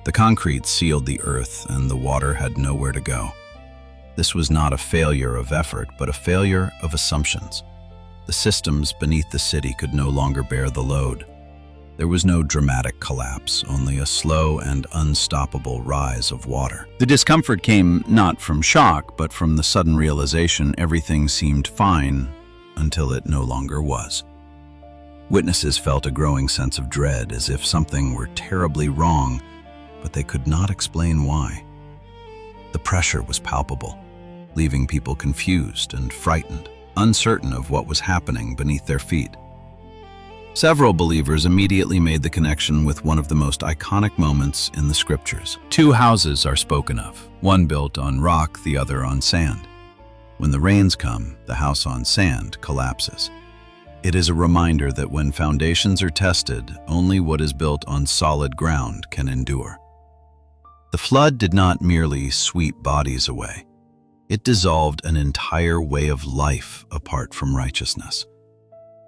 The concrete sealed the earth and the water had nowhere to go. This was not a failure of effort, but a failure of assumptions. The systems beneath the city could no longer bear the load. There was no dramatic collapse, only a slow and unstoppable rise of water. The discomfort came not from shock, but from the sudden realization everything seemed fine until it no longer was. Witnesses felt a growing sense of dread, as if something were terribly wrong, but they could not explain why. The pressure was palpable, leaving people confused and frightened, uncertain of what was happening beneath their feet. Several believers immediately made the connection with one of the most iconic moments in the scriptures. Two houses are spoken of, one built on rock, the other on sand. When the rains come, the house on sand collapses. It is a reminder that when foundations are tested, only what is built on solid ground can endure. The flood did not merely sweep bodies away. It dissolved an entire way of life apart from righteousness.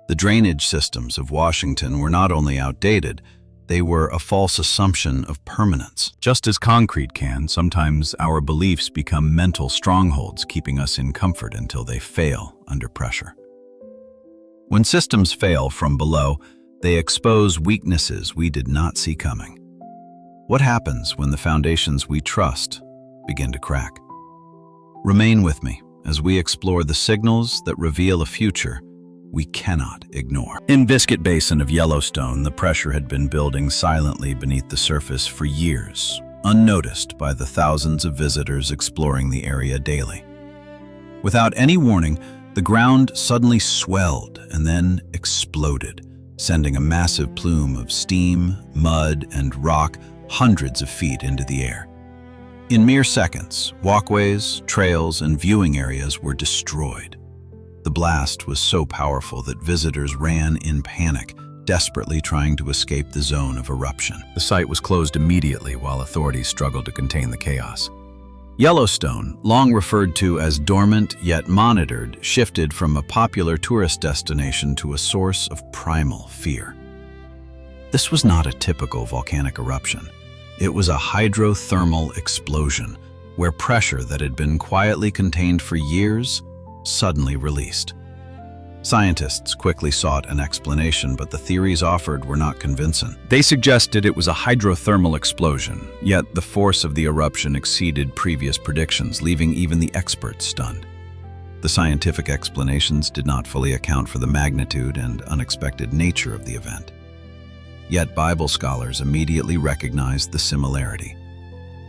The drainage systems of Washington were not only outdated, they were a false assumption of permanence. Just as concrete can, sometimes our beliefs become mental strongholds, keeping us in comfort until they fail under pressure. When systems fail from below, they expose weaknesses we did not see coming. What happens when the foundations we trust begin to crack? Remain with me as we explore the signals that reveal a future we cannot ignore. In Biscuit Basin of Yellowstone, the pressure had been building silently beneath the surface for years, unnoticed by the thousands of visitors exploring the area daily. Without any warning, the ground suddenly swelled and then exploded, sending a massive plume of steam, mud, and rock hundreds of feet into the air. In mere seconds, walkways, trails, and viewing areas were destroyed. The blast was so powerful that visitors ran in panic, desperately trying to escape the zone of eruption. The site was closed immediately while authorities struggled to contain the chaos. Yellowstone, long referred to as dormant yet monitored, shifted from a popular tourist destination to a source of primal fear. This was not a typical volcanic eruption. It was a hydrothermal explosion, where pressure that had been quietly contained for years suddenly released. Scientists quickly sought an explanation, but the theories offered were not convincing. They suggested it was a hydrothermal explosion, yet the force of the eruption exceeded previous predictions, leaving even the experts stunned. The scientific explanations did not fully account for the magnitude and unexpected nature of the event. Yet Bible scholars immediately recognized the similarity.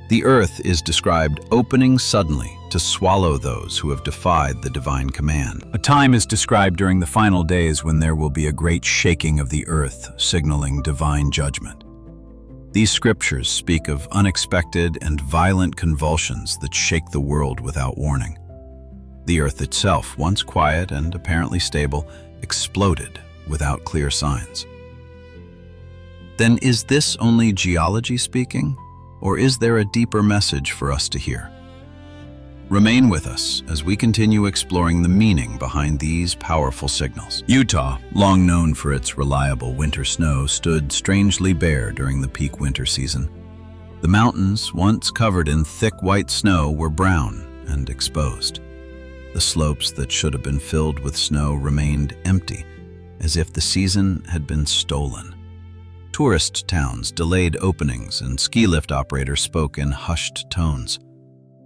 The earth is described opening suddenly to swallow those who have defied the divine command. A time is described during the final days when there will be a great shaking of the earth, signaling divine judgment. These scriptures speak of unexpected and violent convulsions that shake the world without warning. The earth itself, once quiet and apparently stable, exploded without clear signs. Then is this only geology speaking? Or is there a deeper message for us to hear? Remain with us as we continue exploring the meaning behind these powerful signals. Utah, long known for its reliable winter snow, stood strangely bare during the peak winter season. The mountains, once covered in thick white snow, were brown and exposed. The slopes that should have been filled with snow remained empty, as if the season had been stolen. Tourist towns delayed openings, and ski lift operators spoke in hushed tones.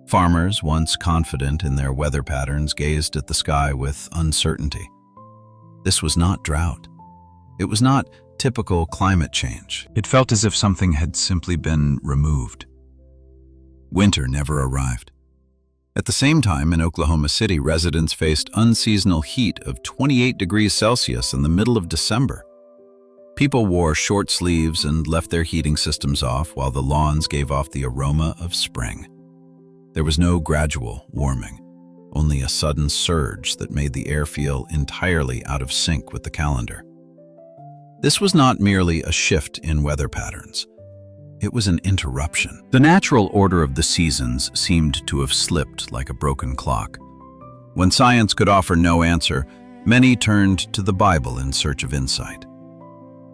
Farmers, once confident in their weather patterns, gazed at the sky with uncertainty. This was not drought. It was not typical climate change. It felt as if something had simply been removed. Winter never arrived. At the same time, in Oklahoma City, residents faced unseasonal heat of 28 degrees Celsius in the middle of December. People wore short sleeves and left their heating systems off while the lawns gave off the aroma of spring. There was no gradual warming, only a sudden surge that made the air feel entirely out of sync with the calendar. This was not merely a shift in weather patterns. It was an interruption. The natural order of the seasons seemed to have slipped like a broken clock. When science could offer no answer, many turned to the Bible in search of insight.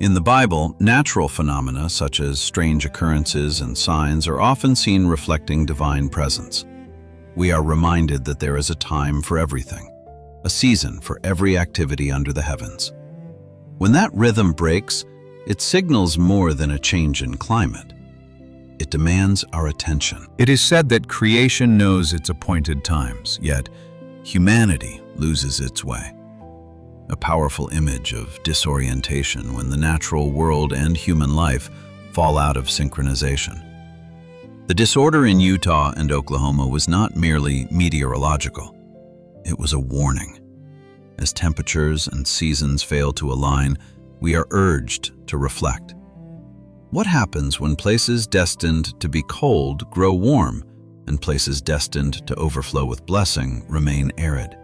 In the Bible, natural phenomena such as strange occurrences and signs are often seen reflecting divine presence. We are reminded that there is a time for everything, a season for every activity under the heavens. When that rhythm breaks, it signals more than a change in climate. It demands our attention. It is said that creation knows its appointed times, yet humanity loses its way. A powerful image of disorientation when the natural world and human life fall out of synchronization. The disorder in Utah and Oklahoma was not merely meteorological. It was a warning. As temperatures and seasons fail to align, we are urged to reflect. What happens when places destined to be cold grow warm and places destined to overflow with blessing remain arid?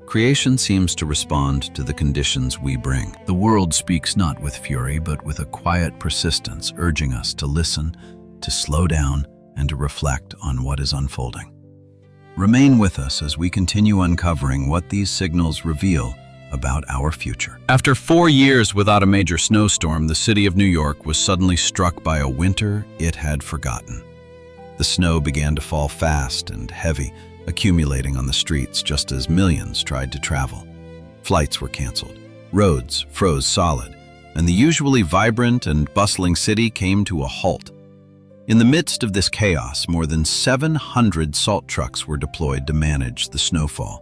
Creation seems to respond to the conditions we bring. The world speaks not with fury, but with a quiet persistence, urging us to listen, to slow down, and to reflect on what is unfolding. Remain with us as we continue uncovering what these signals reveal about our future. After 4 years without a major snowstorm, the city of New York was suddenly struck by a winter it had forgotten. The snow began to fall fast and heavy, accumulating on the streets just as millions tried to travel. Flights were canceled, roads froze solid, and the usually vibrant and bustling city came to a halt. In the midst of this chaos, more than 700 salt trucks were deployed to manage the snowfall.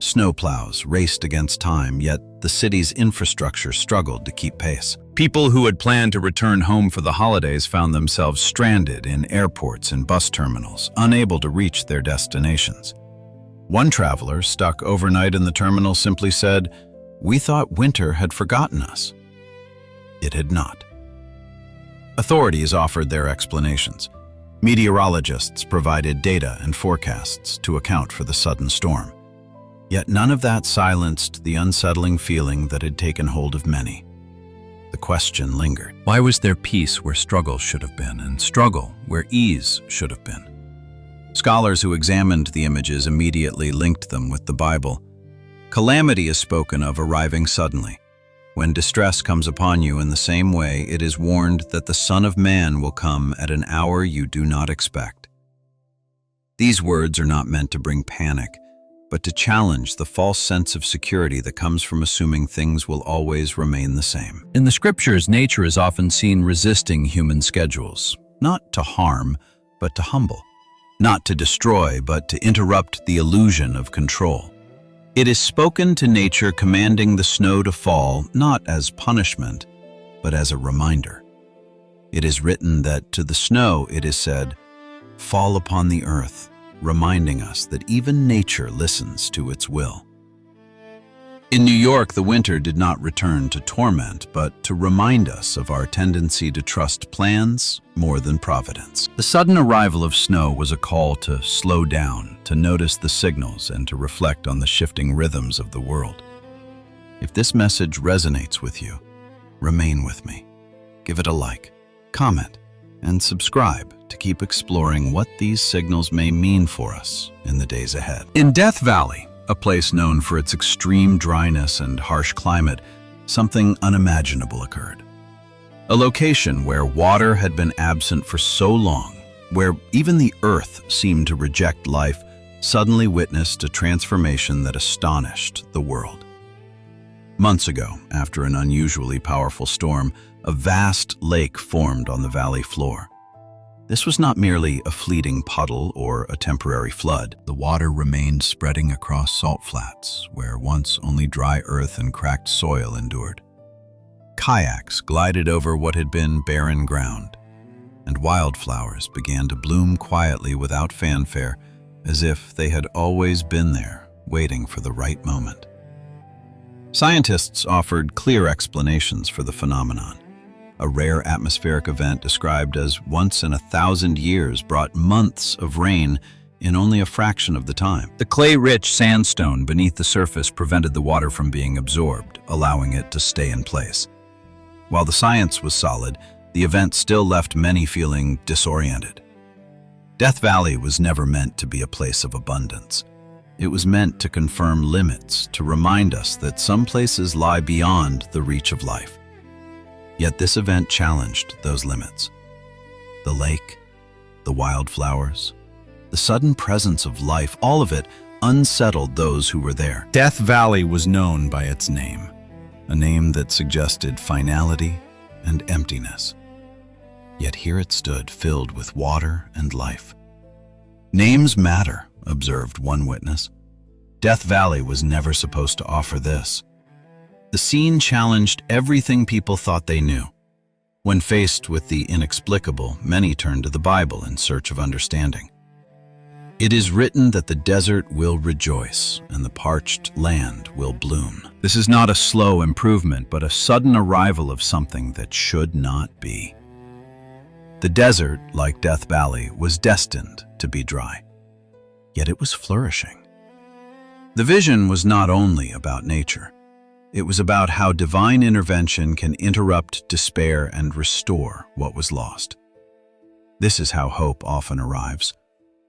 Snowplows raced against time, yet the city's infrastructure struggled to keep pace. People who had planned to return home for the holidays found themselves stranded in airports and bus terminals, unable to reach their destinations. One traveler stuck overnight in the terminal simply said, "We thought winter had forgotten us." It had not. Authorities offered their explanations. Meteorologists provided data and forecasts to account for the sudden storm. Yet none of that silenced the unsettling feeling that had taken hold of many. The question lingered. Why was there peace where struggle should have been, and struggle where ease should have been? Scholars who examined the images immediately linked them with the Bible. Calamity is spoken of arriving suddenly. When distress comes upon you in the same way, it is warned that the Son of Man will come at an hour you do not expect. These words are not meant to bring panic, but to challenge the false sense of security that comes from assuming things will always remain the same. In the scriptures, nature is often seen resisting human schedules, Not to harm, but to humble. Not to destroy, but to interrupt the illusion of control. It is spoken to nature commanding the snow to fall, not as punishment, but as a reminder. It is written that to the snow it is said, "Fall upon the earth," reminding us that even nature listens to its will. In New York, the winter did not return to torment, but to remind us of our tendency to trust plans more than providence. The sudden arrival of snow was a call to slow down, to notice the signals, and to reflect on the shifting rhythms of the world. If this message resonates with you, remain with me. Give it a like, comment, and subscribe to keep exploring what these signals may mean for us in the days ahead. In Death Valley, a place known for its extreme dryness and harsh climate, something unimaginable occurred. A location where water had been absent for so long, where even the earth seemed to reject life, suddenly witnessed a transformation that astonished the world. Months ago, after an unusually powerful storm, a vast lake formed on the valley floor. This was not merely a fleeting puddle or a temporary flood. The water remained spreading across salt flats, where once only dry earth and cracked soil endured. Kayaks glided over what had been barren ground, and wildflowers began to bloom quietly without fanfare, as if they had always been there, waiting for the right moment. Scientists offered clear explanations for the phenomenon. A rare atmospheric event described as once in 1,000 years brought months of rain in only a fraction of the time. The clay-rich sandstone beneath the surface prevented the water from being absorbed, allowing it to stay in place. While the science was solid, the event still left many feeling disoriented. Death Valley was never meant to be a place of abundance. It was meant to confirm limits, to remind us that some places lie beyond the reach of life. Yet this event challenged those limits. The lake, the wildflowers, the sudden presence of life, all of it unsettled those who were there. Death Valley was known by its name, a name that suggested finality and emptiness. Yet here it stood, filled with water and life. Names matter, observed one witness. Death Valley was never supposed to offer this. The scene challenged everything people thought they knew. When faced with the inexplicable, many turned to the Bible in search of understanding. It is written that the desert will rejoice and the parched land will bloom. This is not a slow improvement, but a sudden arrival of something that should not be. The desert, like Death Valley, was destined to be dry. Yet it was flourishing. The vision was not only about nature. It was about how divine intervention can interrupt despair and restore what was lost. This is how hope often arrives,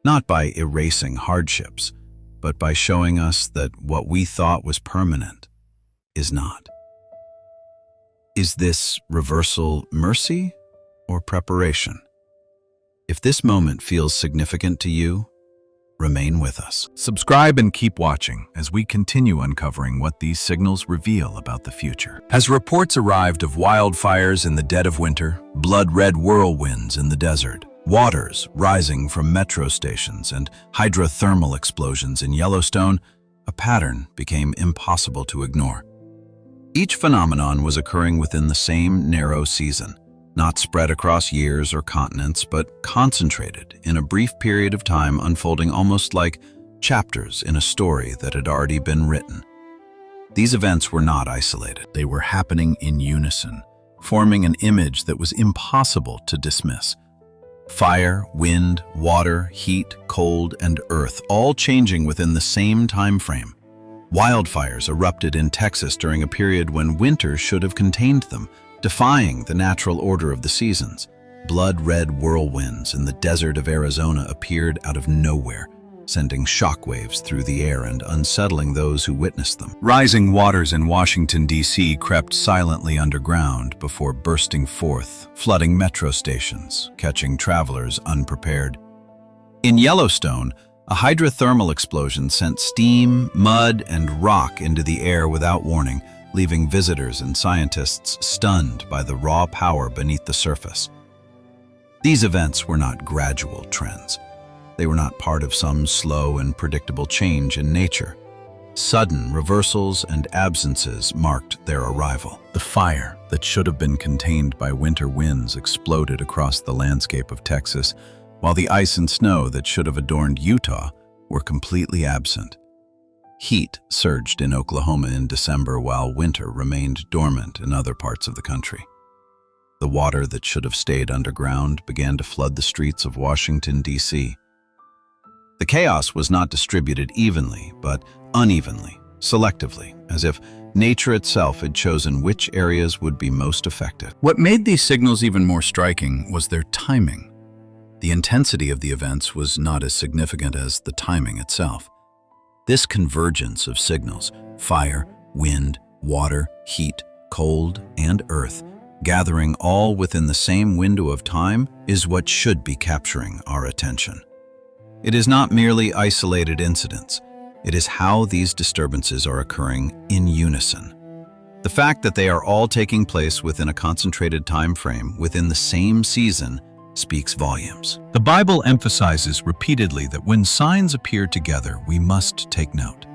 not by erasing hardships, but by showing us that what we thought was permanent is not. Is this reversal mercy or preparation? If this moment feels significant to you, remain with us. Subscribe and keep watching as we continue uncovering what these signals reveal about the future. As reports arrived of wildfires in the dead of winter, blood-red whirlwinds in the desert, waters rising from metro stations, and hydrothermal explosions in Yellowstone, a pattern became impossible to ignore. Each phenomenon was occurring within the same narrow season, not spread across years or continents, but concentrated in a brief period of time, unfolding almost like chapters in a story that had already been written. These events were not isolated. They were happening in unison, forming an image that was impossible to dismiss. Fire, wind, water, heat, cold, and earth, all changing within the same time frame. Wildfires erupted in Texas during a period when winter should have contained them, defying the natural order of the seasons. Blood-red whirlwinds in the desert of Arizona appeared out of nowhere, sending shockwaves through the air and unsettling those who witnessed them. Rising waters in Washington, D.C. crept silently underground before bursting forth, flooding metro stations, catching travelers unprepared. In Yellowstone, a hydrothermal explosion sent steam, mud, and rock into the air without warning, leaving visitors and scientists stunned by the raw power beneath the surface. These events were not gradual trends. They were not part of some slow and predictable change in nature. Sudden reversals and absences marked their arrival. The fire that should have been contained by winter winds exploded across the landscape of Texas, while the ice and snow that should have adorned Utah were completely absent. Heat surged in Oklahoma in December while winter remained dormant in other parts of the country. The water that should have stayed underground began to flood the streets of Washington, D.C. The chaos was not distributed evenly, but unevenly, selectively, as if nature itself had chosen which areas would be most affected. What made these signals even more striking was their timing. The intensity of the events was not as significant as the timing itself. This convergence of signals, fire, wind, water, heat, cold, and earth, gathering all within the same window of time, is what should be capturing our attention. It is not merely isolated incidents. It is how these disturbances are occurring in unison. The fact that they are all taking place within a concentrated time frame, within the same season, speaks volumes. The Bible emphasizes repeatedly that when signs appear together, we must take note.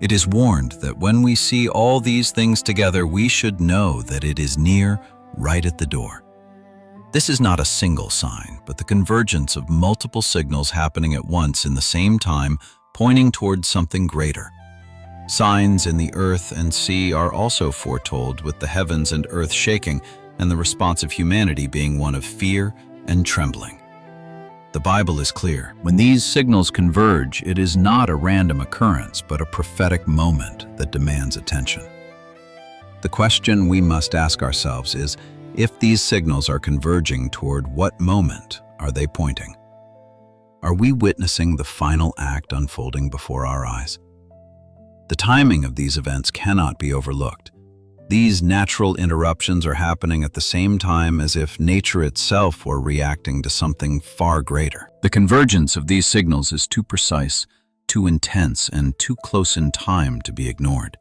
It is warned that when we see all these things together, we should know that it is near, right at the door. This is not a single sign, but the convergence of multiple signals happening at once in the same time, pointing towards something greater. Signs in the earth and sea are also foretold, with the heavens and earth shaking and the response of humanity being one of fear and trembling. The Bible is clear. When these signals converge, it is not a random occurrence, but a prophetic moment that demands attention. The question we must ask ourselves is, if these signals are converging toward what moment are they pointing? Are we witnessing the final act unfolding before our eyes? The timing of these events cannot be overlooked. These natural interruptions are happening at the same time as if nature itself were reacting to something far greater. The convergence of these signals is too precise, too intense, and too close in time to be ignored.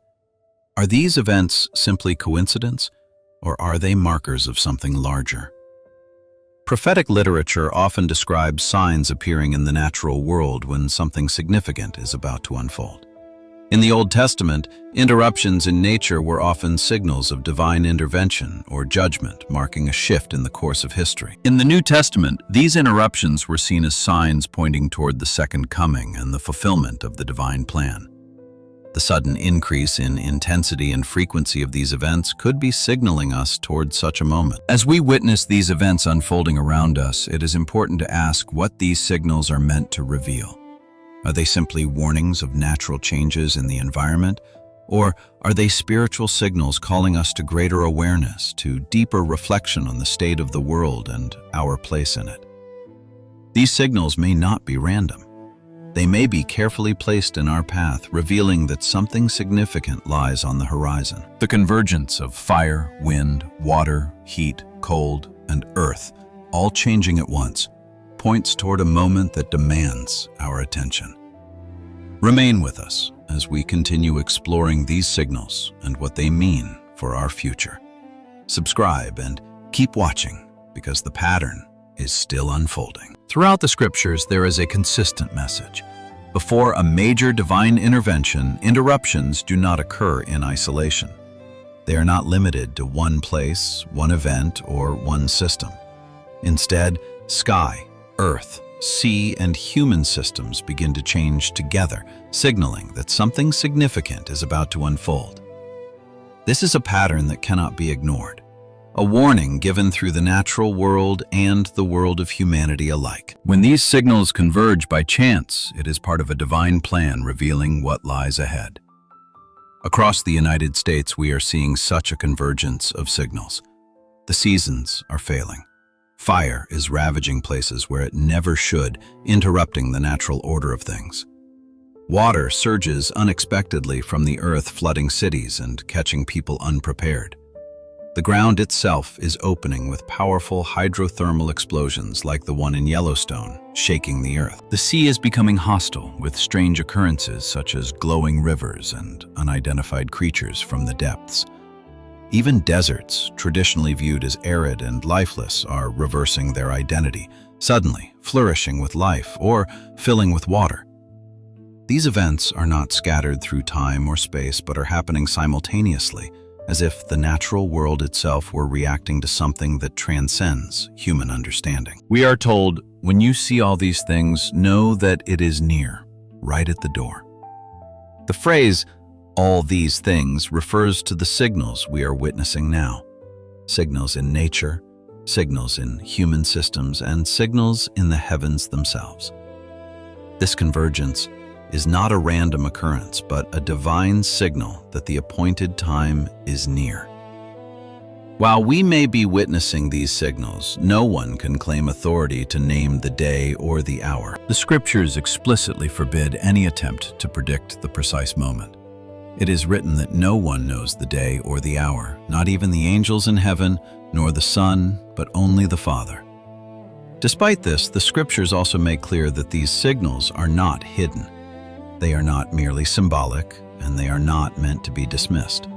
Are these events simply coincidence, or are they markers of something larger? Prophetic literature often describes signs appearing in the natural world when something significant is about to unfold. In the Old Testament, interruptions in nature were often signals of divine intervention or judgment, marking a shift in the course of history. In the New Testament, these interruptions were seen as signs pointing toward the second coming and the fulfillment of the divine plan. The sudden increase in intensity and frequency of these events could be signaling us toward such a moment. As we witness these events unfolding around us, it is important to ask what these signals are meant to reveal. Are they simply warnings of natural changes in the environment, or are they spiritual signals calling us to greater awareness, to deeper reflection on the state of the world and our place in it? These signals may not be random. They may be carefully placed in our path, revealing that something significant lies on the horizon. The convergence of fire, wind, water, heat, cold, and earth, all changing at once, points toward a moment that demands our attention. Remain with us as we continue exploring these signals and what they mean for our future. Subscribe and keep watching, because the pattern is still unfolding. Throughout the scriptures, there is a consistent message. Before a major divine intervention, interruptions do not occur in isolation. They are not limited to one place, one event, or one system. Instead, sky, earth, sea, and human systems begin to change together, signaling that something significant is about to unfold. This is a pattern that cannot be ignored. a warning given through the natural world and the world of humanity alike. When these signals converge by chance, it is part of a divine plan revealing what lies ahead. Across the United States, we are seeing such a convergence of signals. The seasons are failing. Fire is ravaging places where it never should, interrupting the natural order of things. Water surges unexpectedly from the earth, flooding cities and catching people unprepared. The ground itself is opening with powerful hydrothermal explosions like the one in Yellowstone, shaking the earth. The sea is becoming hostile, with strange occurrences such as glowing rivers and unidentified creatures from the depths. Even deserts, traditionally viewed as arid and lifeless, are reversing their identity, suddenly flourishing with life or filling with water. These events are not scattered through time or space, but are happening simultaneously, as if the natural world itself were reacting to something that transcends human understanding. We are told, when you see all these things, know that it is near, right at the door. The phrase, all these things, refers to the signals we are witnessing now. Signals in nature, signals in human systems, and signals in the heavens themselves. This convergence is not a random occurrence, but a divine signal that the appointed time is near. While we may be witnessing these signals, no one can claim authority to name the day or the hour. The scriptures explicitly forbid any attempt to predict the precise moment. It is written that no one knows the day or the hour, not even the angels in heaven, nor the Son, but only the Father. Despite this, the scriptures also make clear that these signals are not hidden. They are not merely symbolic, and they are not meant to be dismissed.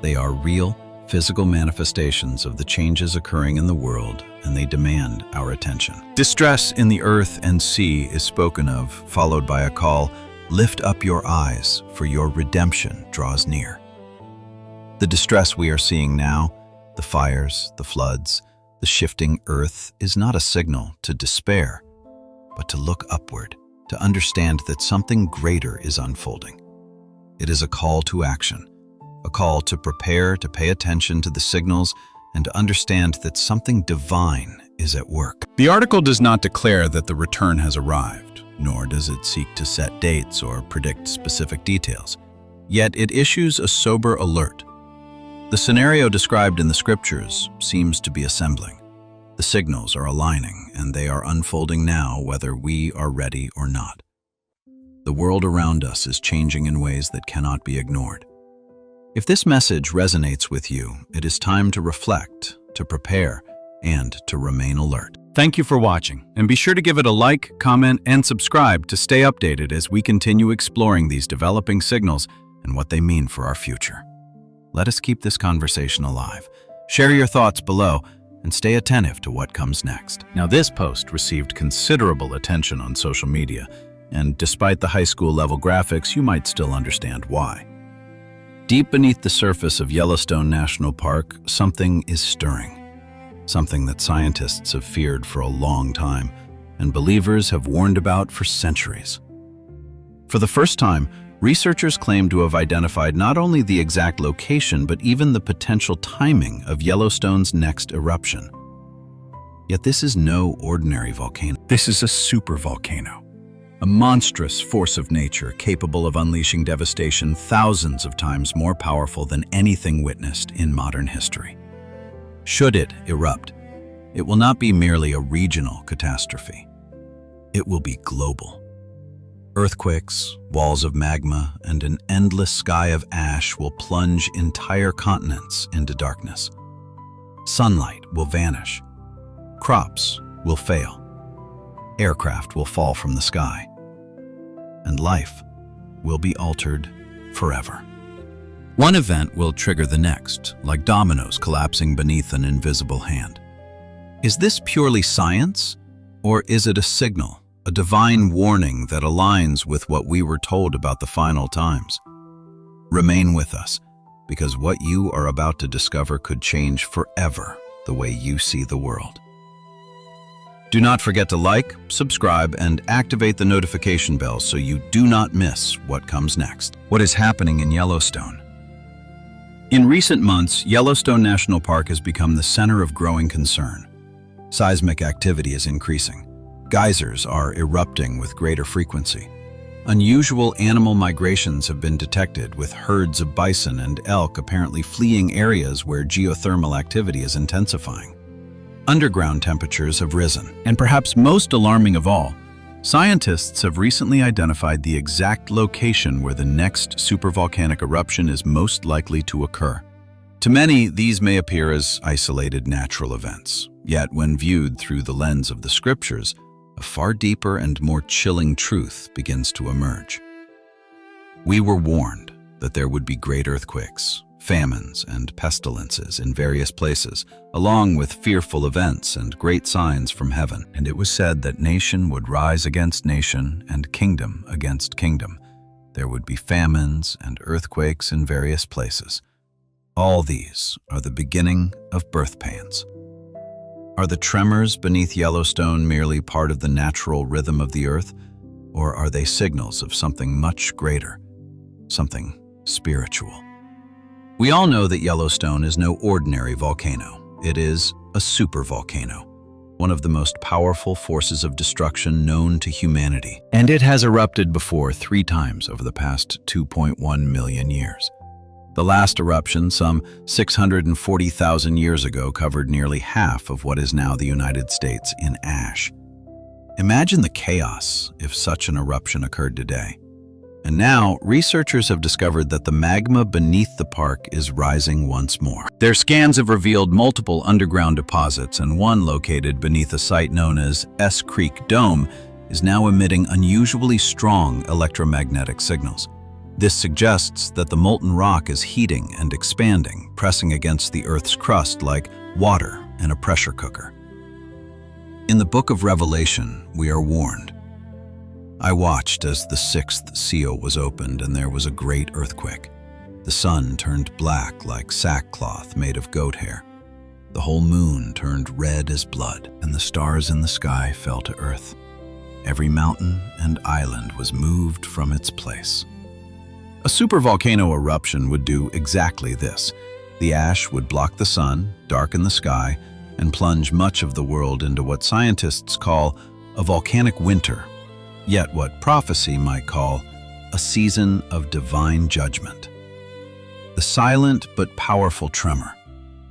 They are real, physical manifestations of the changes occurring in the world, and they demand our attention. Distress in the earth and sea is spoken of, followed by a call, "Lift up your eyes, for your redemption draws near." The distress we are seeing now, the fires, the floods, the shifting earth, is not a signal to despair, but to look upward, to understand that something greater is unfolding. It is a call to action, a call to prepare, to pay attention to the signals, and to understand that something divine is at work. The article does not declare that the return has arrived, nor does it seek to set dates or predict specific details. Yet it issues a sober alert. The scenario described in the scriptures seems to be assembling. The signals are aligning, and they are unfolding now, whether we are ready or not. The world around us is changing in ways that cannot be ignored. If this message resonates with you, it is time to reflect, to prepare, and to remain alert. Thank you for watching, and be sure to give it a like, comment, and subscribe to stay updated as we continue exploring these developing signals and what they mean for our future. Let us keep this conversation alive. Share your thoughts below, and stay attentive to what comes next. Now, this post received considerable attention on social media, and despite the high school level graphics, you might still understand why. Deep beneath the surface of Yellowstone National Park, something is stirring. Something that scientists have feared for a long time, and believers have warned about for centuries. For the first time, researchers claim to have identified not only the exact location, but even the potential timing of Yellowstone's next eruption. Yet this is no ordinary volcano. This is a supervolcano, a monstrous force of nature capable of unleashing devastation thousands of times more powerful than anything witnessed in modern history. Should it erupt, it will not be merely a regional catastrophe. It will be global. Earthquakes, walls of magma, and an endless sky of ash will plunge entire continents into darkness. Sunlight will vanish. Crops will fail. Aircraft will fall from the sky. And life will be altered forever. One event will trigger the next, like dominoes collapsing beneath an invisible hand. Is this purely science, or is it a signal? A divine warning that aligns with what we were told about the final times? Remain with us, because what you are about to discover could change forever the way you see the world. Do not forget to like, subscribe, and activate the notification bell so you do not miss what comes next. What is happening in Yellowstone? In recent months, Yellowstone National Park has become the center of growing concern. Seismic activity is increasing. Geysers are erupting with greater frequency. Unusual animal migrations have been detected, with herds of bison and elk apparently fleeing areas where geothermal activity is intensifying. Underground temperatures have risen, and perhaps most alarming of all, scientists have recently identified the exact location where the next supervolcanic eruption is most likely to occur. To many, these may appear as isolated natural events, yet when viewed through the lens of the scriptures, a far deeper and more chilling truth begins to emerge. We were warned that there would be great earthquakes, famines, and pestilences in various places, along with fearful events and great signs from heaven. And it was said that nation would rise against nation and kingdom against kingdom. There would be famines and earthquakes in various places. All these are the beginning of birth pains. Are the tremors beneath Yellowstone merely part of the natural rhythm of the earth, or are they signals of something much greater, something spiritual? We all know that Yellowstone is no ordinary volcano. It is a supervolcano, one of the most powerful forces of destruction known to humanity. And it has erupted before 3 times over the past 2.1 million years. The last eruption, some 640,000 years ago, covered nearly half of what is now the United States in ash. Imagine the chaos if such an eruption occurred today. And now, researchers have discovered that the magma beneath the park is rising once more. Their scans have revealed multiple underground deposits, and one located beneath a site known as S Creek Dome is now emitting unusually strong electromagnetic signals. This suggests that the molten rock is heating and expanding, pressing against the Earth's crust like water in a pressure cooker. In the book of Revelation, we are warned. I watched as the 6th seal was opened, and there was a great earthquake. The sun turned black like sackcloth made of goat hair. The whole moon turned red as blood, and the stars in the sky fell to earth. Every mountain and island was moved from its place. A supervolcano eruption would do exactly this. The ash would block the sun, darken the sky, and plunge much of the world into what scientists call a volcanic winter, yet what prophecy might call a season of divine judgment. The silent but powerful tremor.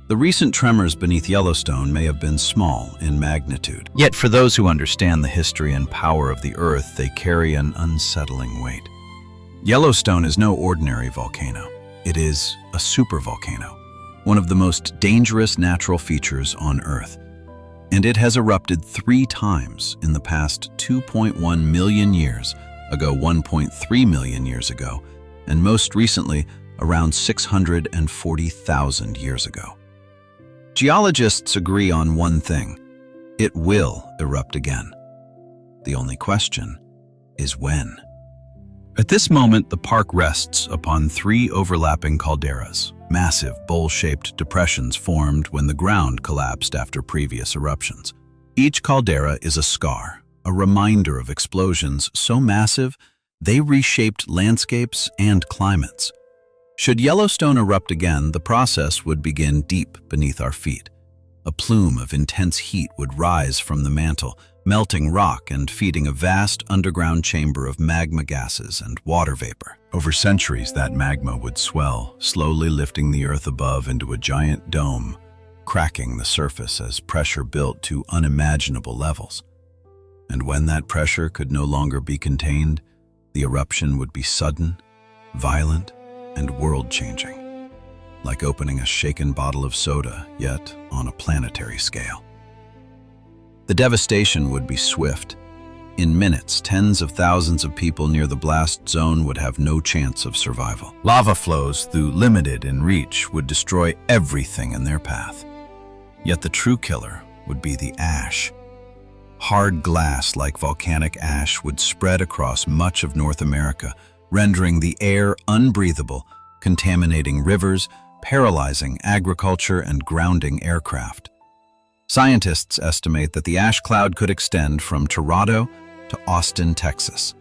The recent tremors beneath Yellowstone may have been small in magnitude, yet for those who understand the history and power of the earth, they carry an unsettling weight. Yellowstone is no ordinary volcano. It is a supervolcano, one of the most dangerous natural features on Earth. And it has erupted 3 times in the past 2.1 million years ago, 1.3 million years ago, and most recently around 640,000 years ago. Geologists agree on one thing: it will erupt again. The only question is when. At this moment, the park rests upon 3 overlapping calderas, massive bowl-shaped depressions formed when the ground collapsed after previous eruptions. Each caldera is a scar, a reminder of explosions so massive they reshaped landscapes and climates. Should Yellowstone erupt again, the process would begin deep beneath our feet. A plume of intense heat would rise from the mantle, melting rock and feeding a vast underground chamber of magma gases and water vapor. Over centuries, that magma would swell, slowly lifting the earth above into a giant dome, cracking the surface as pressure built to unimaginable levels. And when that pressure could no longer be contained, the eruption would be sudden, violent, and world-changing, like opening a shaken bottle of soda, yet on a planetary scale. The devastation would be swift. In minutes, tens of thousands of people near the blast zone would have no chance of survival. Lava flows, though limited in reach, would destroy everything in their path. Yet the true killer would be the ash. Hard glass like volcanic ash would spread across much of North America, rendering the air unbreathable, contaminating rivers, paralyzing agriculture, and grounding aircraft. Scientists estimate that the ash cloud could extend from Toronto to Austin, Texas.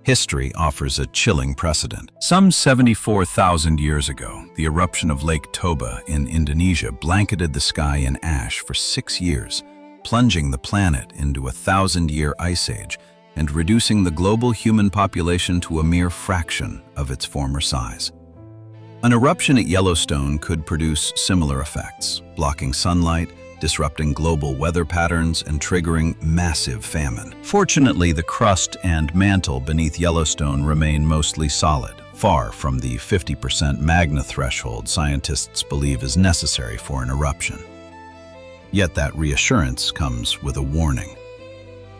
history offers a chilling precedent. Some 74,000 years ago, the eruption of Lake Toba in Indonesia blanketed the sky in ash for 6 years, plunging the planet into a 1,000-year ice age and reducing the global human population to a mere fraction of its former size. An eruption at Yellowstone could produce similar effects, blocking sunlight, disrupting global weather patterns, and triggering massive famine. Fortunately, the crust and mantle beneath Yellowstone remain mostly solid, far from the 50% magma threshold scientists believe is necessary for an eruption. Yet that reassurance comes with a warning.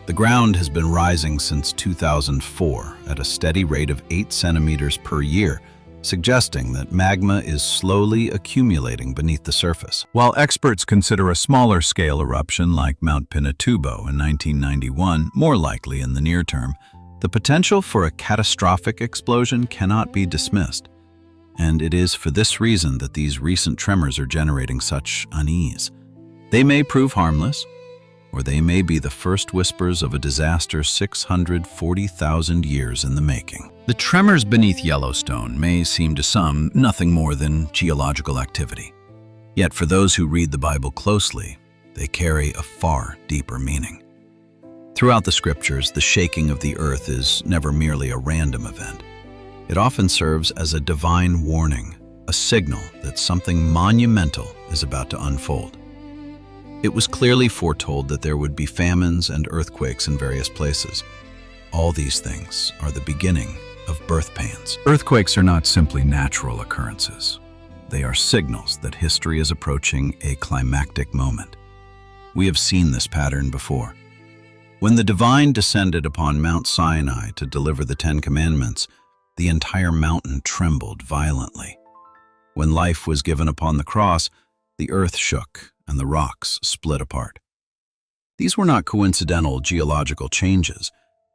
The ground has been rising since 2004 at a steady rate of 8 centimeters per year, suggesting that magma is slowly accumulating beneath the surface. While experts consider a smaller-scale eruption like Mount Pinatubo in 1991 more likely in the near term, the potential for a catastrophic explosion cannot be dismissed. And it is for this reason that these recent tremors are generating such unease. They may prove harmless, or they may be the first whispers of a disaster 640,000 years in the making. The tremors beneath Yellowstone may seem to some nothing more than geological activity. Yet for those who read the Bible closely, they carry a far deeper meaning. Throughout the scriptures, the shaking of the earth is never merely a random event. It often serves as a divine warning, a signal that something monumental is about to unfold. It was clearly foretold that there would be famines and earthquakes in various places. All these things are the beginning of birth pains. Earthquakes are not simply natural occurrences. They are signals that history is approaching a climactic moment. We have seen this pattern before. When the divine descended upon Mount Sinai to deliver the 10 Commandments, the entire mountain trembled violently. When life was given upon the cross, the earth shook and the rocks split apart. These were not coincidental geological changes.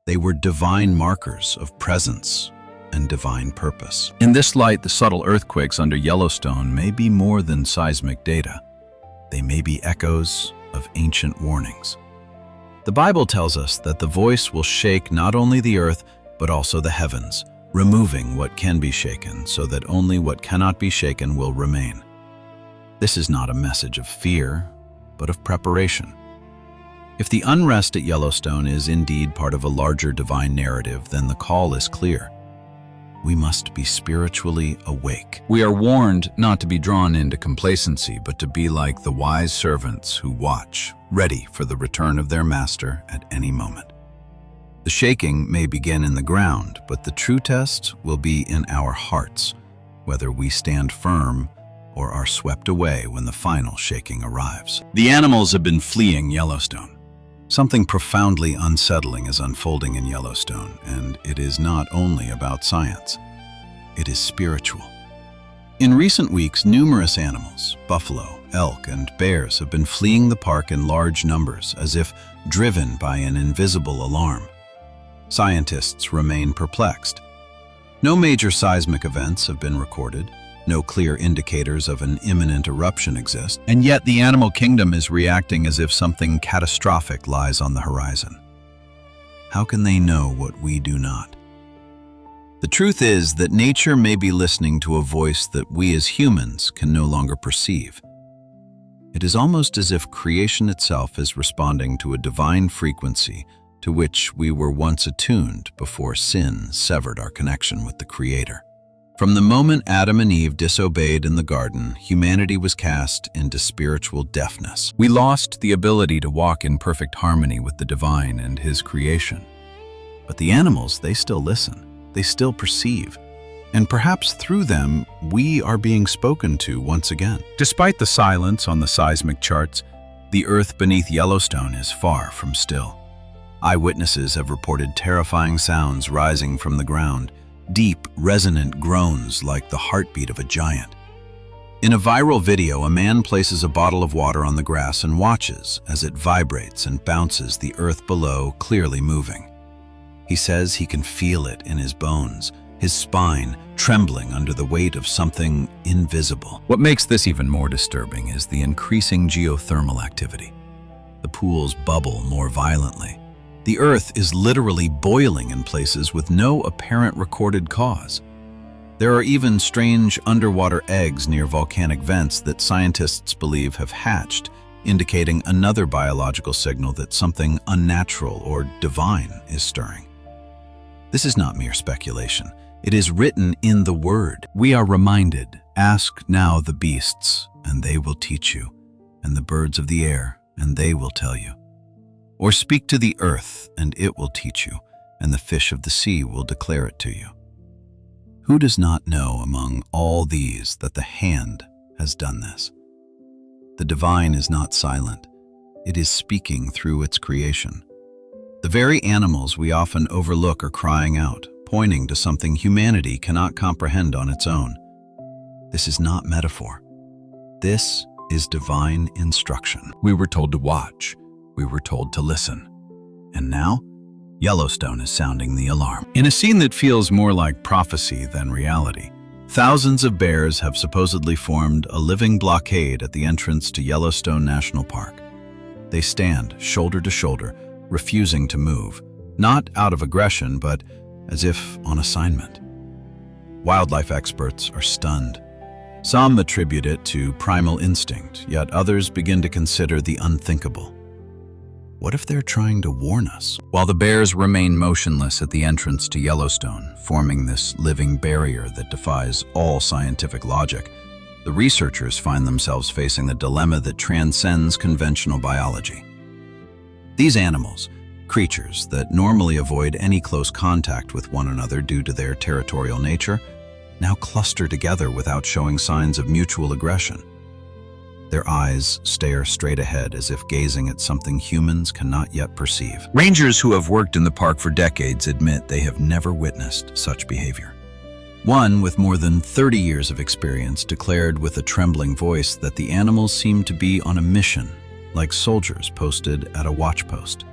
They were divine markers of presence and divine purpose. In this light, the subtle earthquakes under Yellowstone may be more than seismic data. They may be echoes of ancient warnings. The Bible tells us that the voice will shake not only the earth, but also the heavens, removing what can be shaken so that only what cannot be shaken will remain. This is not a message of fear, but of preparation. If the unrest at Yellowstone is indeed part of a larger divine narrative, then the call is clear. We must be spiritually awake. We are warned not to be drawn into complacency, but to be like the wise servants who watch, ready for the return of their master at any moment. The shaking may begin in the ground, but the true test will be in our hearts, whether we stand firm or are swept away when the final shaking arrives. The animals have been fleeing Yellowstone. Something profoundly unsettling is unfolding in Yellowstone, and it is not only about science. It is spiritual. In recent weeks, numerous animals, buffalo, elk, and bears have been fleeing the park in large numbers, as if driven by an invisible alarm. Scientists remain perplexed. No major seismic events have been recorded. No clear indicators of an imminent eruption exist, and yet the animal kingdom is reacting as if something catastrophic lies on the horizon. How can they know what we do not? The truth is that nature may be listening to a voice that we as humans can no longer perceive. It is almost as if creation itself is responding to a divine frequency to which we were once attuned before sin severed our connection with the Creator. From the moment Adam and Eve disobeyed in the garden, humanity was cast into spiritual deafness. We lost the ability to walk in perfect harmony with the divine and His creation. But the animals, they still listen. They still perceive. And perhaps through them, we are being spoken to once again. Despite the silence on the seismic charts, the earth beneath Yellowstone is far from still. Eyewitnesses have reported terrifying sounds rising from the ground, deep, resonant groans like the heartbeat of a giant. In a viral video, a man places a bottle of water on the grass and watches as it vibrates and bounces, the earth below clearly moving. He says he can feel it in his bones, his spine trembling under the weight of something invisible. What makes this even more disturbing is the increasing geothermal activity. The pools bubble more violently, The earth is literally boiling in places with no apparent recorded cause. There are even strange underwater eggs near volcanic vents that scientists believe have hatched, indicating another biological signal that something unnatural or divine is stirring. This is not mere speculation. It is written in the Word. We are reminded, "Ask now the beasts, and they will teach you, and the birds of the air, and they will tell you. Or speak to the earth, and it will teach you, and the fish of the sea will declare it to you." Who does not know among all these that the hand has done this? The divine is not silent. It is speaking through its creation. The very animals we often overlook are crying out, pointing to something humanity cannot comprehend on its own. This is not metaphor. This is divine instruction. We were told to watch. We were told to listen. And now, Yellowstone is sounding the alarm. In a scene that feels more like prophecy than reality, thousands of bears have supposedly formed a living blockade at the entrance to Yellowstone National Park. They stand shoulder to shoulder, refusing to move, not out of aggression, but as if on assignment. Wildlife experts are stunned. Some attribute it to primal instinct, yet others begin to consider the unthinkable. What if they're trying to warn us? While the bears remain motionless at the entrance to Yellowstone, forming this living barrier that defies all scientific logic, the researchers find themselves facing the dilemma that transcends conventional biology. These animals, creatures that normally avoid any close contact with one another due to their territorial nature, now cluster together without showing signs of mutual aggression. Their eyes stare straight ahead as if gazing at something humans cannot yet perceive. Rangers who have worked in the park for decades admit they have never witnessed such behavior. One with more than 30 years of experience declared with a trembling voice that the animals seem to be on a mission, like soldiers posted at a watchpost.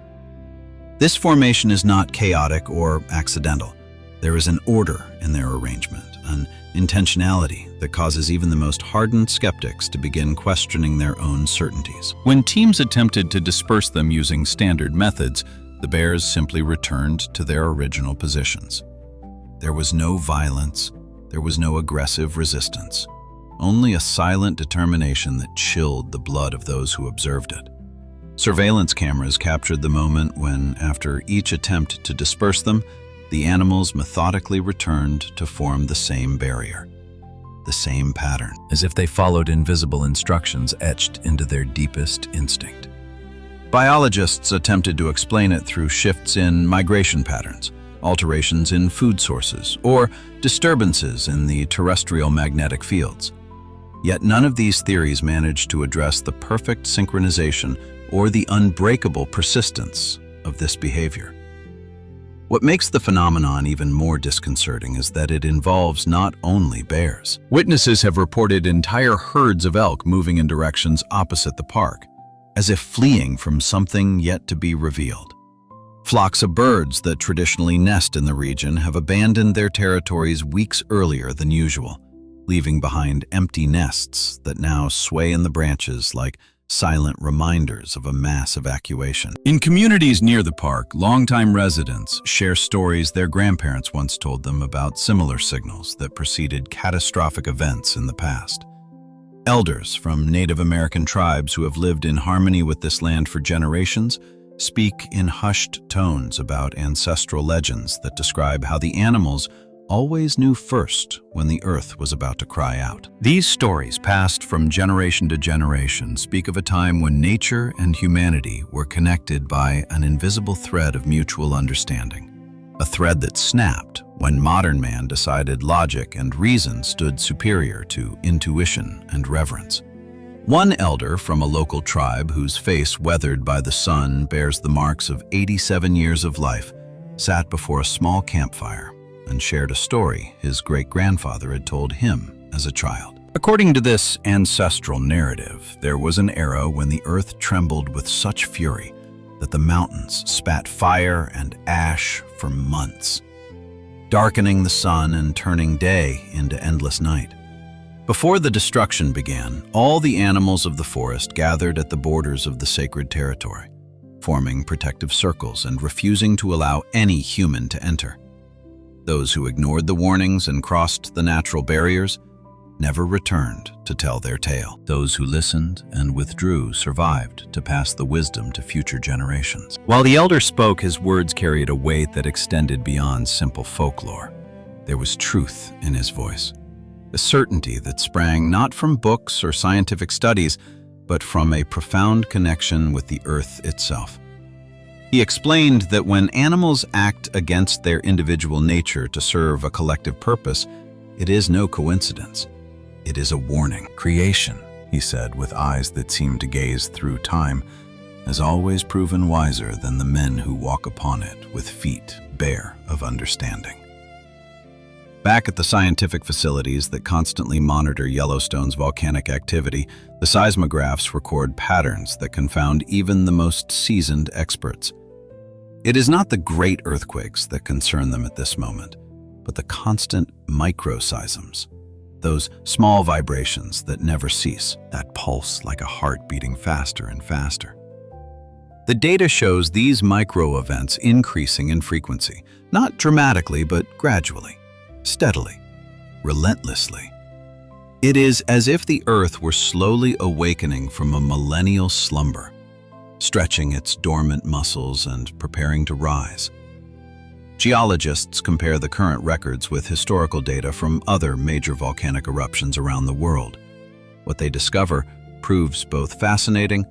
This formation is not chaotic or accidental. There is an order in their arrangement, an intentionality that causes even the most hardened skeptics to begin questioning their own certainties. When teams attempted to disperse them using standard methods, the bears simply returned to their original positions. There was no violence, there was no aggressive resistance, only a silent determination that chilled the blood of those who observed it. Surveillance cameras captured the moment when, after each attempt to disperse them, the animals methodically returned to form the same barrier, the same pattern, as if they followed invisible instructions etched into their deepest instinct. Biologists attempted to explain it through shifts in migration patterns, alterations in food sources, or disturbances in the terrestrial magnetic fields. Yet none of these theories managed to address the perfect synchronization or the unbreakable persistence of this behavior. What makes the phenomenon even more disconcerting is that it involves not only bears. Witnesses have reported entire herds of elk moving in directions opposite the park, as if fleeing from something yet to be revealed. Flocks of birds that traditionally nest in the region have abandoned their territories weeks earlier than usual, leaving behind empty nests that now sway in the branches like silent reminders of a mass evacuation. In communities near the park, longtime residents share stories their grandparents once told them about similar signals that preceded catastrophic events in the past. Elders from Native American tribes who have lived in harmony with this land for generations speak in hushed tones about ancestral legends that describe how the animals always knew first when the earth was about to cry out. These stories, passed from generation to generation, speak of a time when nature and humanity were connected by an invisible thread of mutual understanding, a thread that snapped when modern man decided logic and reason stood superior to intuition and reverence. One elder from a local tribe whose face, weathered by the sun, bears the marks of 87 years of life, sat before a small campfire and shared a story his great-grandfather had told him as a child. According to this ancestral narrative, there was an era when the earth trembled with such fury that the mountains spat fire and ash for months, darkening the sun and turning day into endless night. Before the destruction began, all the animals of the forest gathered at the borders of the sacred territory. forming protective circles and refusing to allow any human to enter. Those who ignored the warnings and crossed the natural barriers never returned to tell their tale. Those who listened and withdrew survived to pass the wisdom to future generations. While the elder spoke, his words carried a weight that extended beyond simple folklore. There was truth in his voice, a certainty that sprang not from books or scientific studies, but from a profound connection with the earth itself. He explained that when animals act against their individual nature to serve a collective purpose, it is no coincidence. It is a warning. Creation, he said with eyes that seemed to gaze through time, has always proven wiser than the men who walk upon it with feet bare of understanding. Back at the scientific facilities that constantly monitor Yellowstone's volcanic activity, the seismographs record patterns that confound even the most seasoned experts. It is not the great earthquakes that concern them at this moment, but the constant microseisms, those small vibrations that never cease, that pulse like a heart beating faster and faster. The data shows these micro-events increasing in frequency, not dramatically, but gradually, steadily, relentlessly. It is as if the Earth were slowly awakening from a millennial slumber, stretching its dormant muscles and preparing to rise. Geologists compare the current records with historical data from other major volcanic eruptions around the world. What they discover proves both fascinating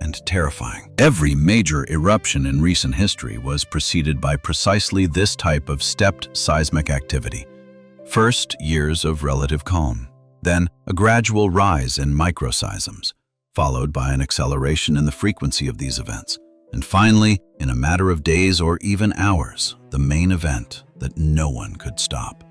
and terrifying. Every major eruption in recent history was preceded by precisely this type of stepped seismic activity. First, years of relative calm, then a gradual rise in microseisms, followed by an acceleration in the frequency of these events, and finally, in a matter of days or even hours, the main event that no one could stop.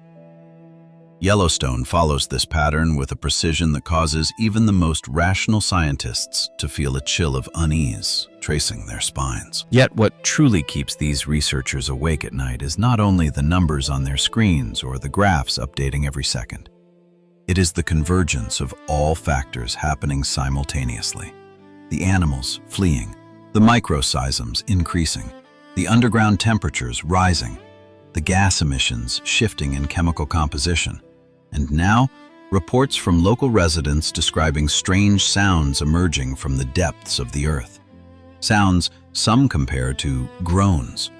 Yellowstone follows this pattern with a precision that causes even the most rational scientists to feel a chill of unease tracing their spines. Yet what truly keeps these researchers awake at night is not only the numbers on their screens or the graphs updating every second. It is the convergence of all factors happening simultaneously. The animals fleeing, the microseisms increasing, the underground temperatures rising, the gas emissions shifting in chemical composition, and now reports from local residents describing strange sounds emerging from the depths of the earth. Sounds some compare to groans,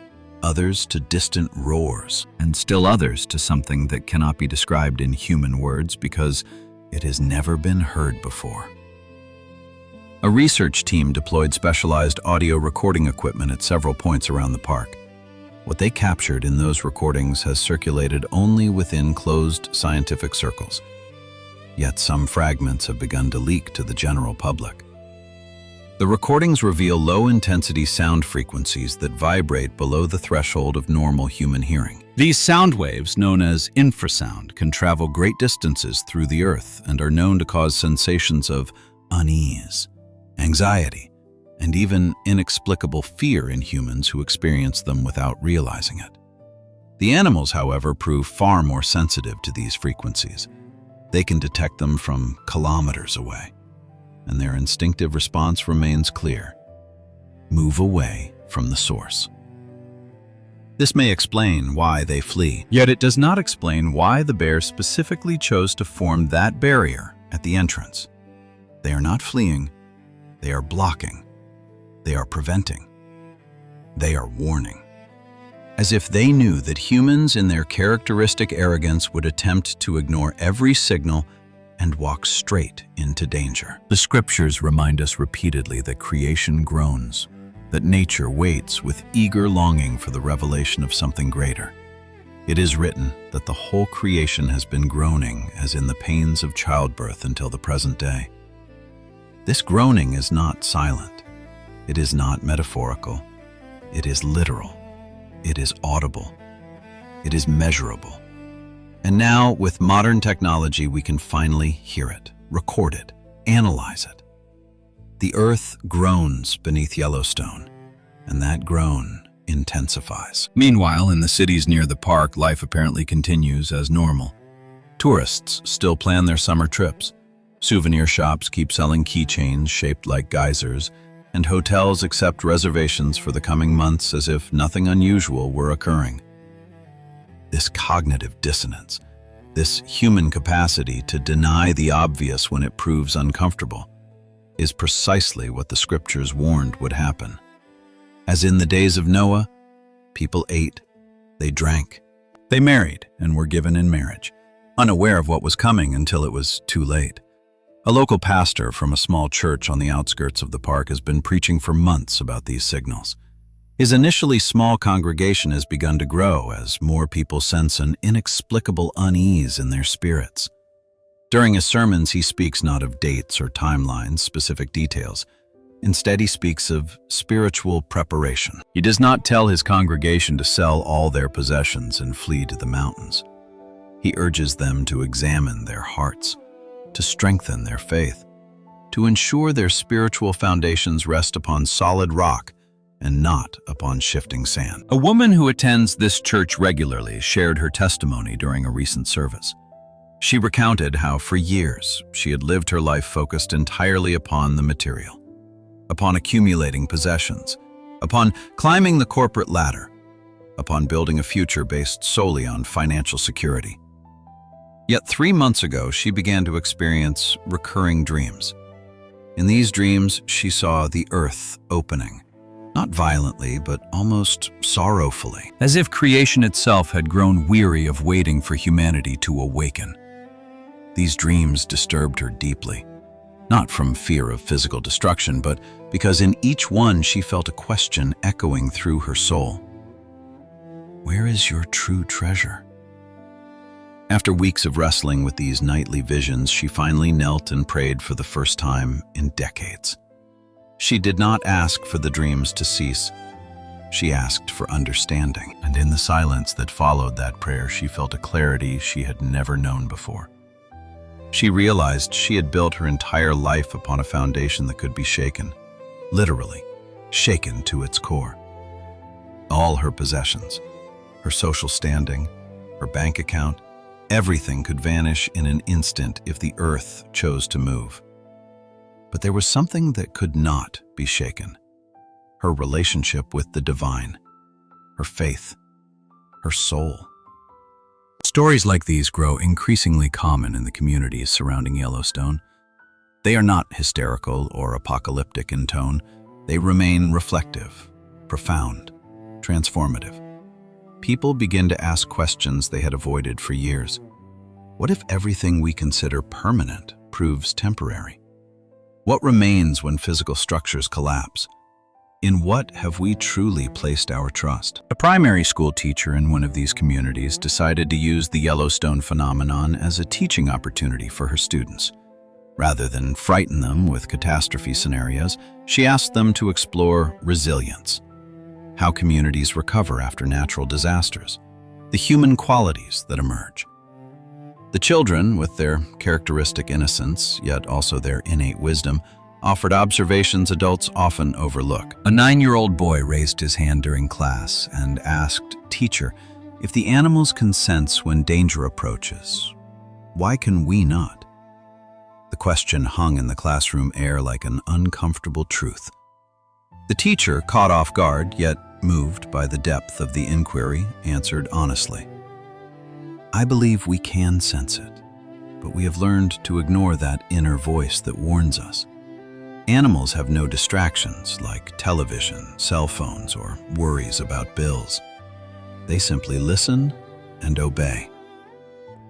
others to distant roars, and still others to something that cannot be described in human words because it has never been heard before. A research team deployed specialized audio recording equipment at several points around the park. What they captured in those recordings has circulated only within closed scientific circles. Yet some fragments have begun to leak to the general public. The recordings reveal low-intensity sound frequencies that vibrate below the threshold of normal human hearing. These sound waves, known as infrasound, can travel great distances through the earth and are known to cause sensations of unease, anxiety, and even inexplicable fear in humans who experience them without realizing it. The animals, however, prove far more sensitive to these frequencies. They can detect them from kilometers away, and their instinctive response remains clear: move away from the source. This may explain why they flee, yet it does not explain why the bear specifically chose to form that barrier at the entrance. They are not fleeing, they are blocking. They are preventing. They are warning. As if they knew that humans in their characteristic arrogance would attempt to ignore every signal and walk straight into danger. The scriptures remind us repeatedly that creation groans, that nature waits with eager longing for the revelation of something greater. It is written that the whole creation has been groaning as in the pains of childbirth until the present day. This groaning is not silent. It is not metaphorical. It is literal. It is audible. It is measurable. And now, with modern technology, we can finally hear it, record it, analyze it. The earth groans beneath Yellowstone, and that groan intensifies. Meanwhile, in the cities near the park, life apparently continues as normal. Tourists still plan their summer trips. Souvenir shops keep selling keychains shaped like geysers, and hotels accept reservations for the coming months as if nothing unusual were occurring. This cognitive dissonance, this human capacity to deny the obvious when it proves uncomfortable, is precisely what the scriptures warned would happen. As in the days of Noah, people ate, they drank, they married and were given in marriage, unaware of what was coming until it was too late. A local pastor from a small church on the outskirts of the park has been preaching for months about these signals. His initially small congregation has begun to grow as more people sense an inexplicable unease in their spirits. During his sermons, he speaks not of dates or timelines, specific details. Instead, he speaks of spiritual preparation. He does not tell his congregation to sell all their possessions and flee to the mountains. He urges them to examine their hearts, to strengthen their faith, to ensure their spiritual foundations rest upon solid rock and not upon shifting sand. A woman who attends this church regularly shared her testimony during a recent service. She recounted how for years she had lived her life focused entirely upon the material, upon accumulating possessions, upon climbing the corporate ladder, upon building a future based solely on financial security. Yet 3 months ago, she began to experience recurring dreams. In these dreams, she saw the earth opening, not violently, but almost sorrowfully, as if creation itself had grown weary of waiting for humanity to awaken. These dreams disturbed her deeply, not from fear of physical destruction, but because in each one she felt a question echoing through her soul. Where is your true treasure? After weeks of wrestling with these nightly visions, she finally knelt and prayed for the first time in decades. She did not ask for the dreams to cease. She asked for understanding, and in the silence that followed that prayer, she felt a clarity she had never known before. She realized she had built her entire life upon a foundation that could be shaken, literally, shaken to its core. All her possessions, her social standing, her bank account, everything could vanish in an instant if the earth chose to move. But there was something that could not be shaken: her relationship with the divine, her faith, her soul. Stories like these grow increasingly common in the communities surrounding Yellowstone. They are not hysterical or apocalyptic in tone. They remain reflective, profound, transformative. People begin to ask questions they had avoided for years. What if everything we consider permanent proves temporary? What remains when physical structures collapse? In what have we truly placed our trust? A primary school teacher in one of these communities decided to use the Yellowstone phenomenon as a teaching opportunity for her students. Rather than frighten them with catastrophe scenarios, she asked them to explore resilience, how communities recover after natural disasters, the human qualities that emerge. The children, with their characteristic innocence, yet also their innate wisdom, offered observations adults often overlook. A 9-year-old boy raised his hand during class and asked, "Teacher, if the animals can sense when danger approaches, why can we not?" The question hung in the classroom air like an uncomfortable truth. The teacher, caught off guard, yet moved by the depth of the inquiry, answered honestly, "I believe we can sense it, but we have learned to ignore that inner voice that warns us. Animals have no distractions like television, cell phones, or worries about bills. They simply listen and obey."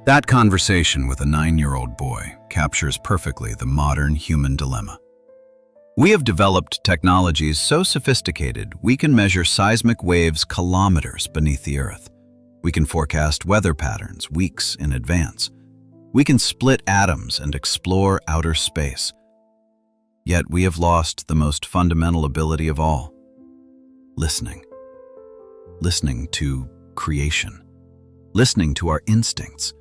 That conversation with a 9-year-old boy captures perfectly the modern human dilemma. We have developed technologies so sophisticated we can measure seismic waves kilometers beneath the earth. We can forecast weather patterns weeks in advance. We can split atoms and explore outer space. Yet we have lost the most fundamental ability of all: listening. Listening to creation. Listening to our instincts.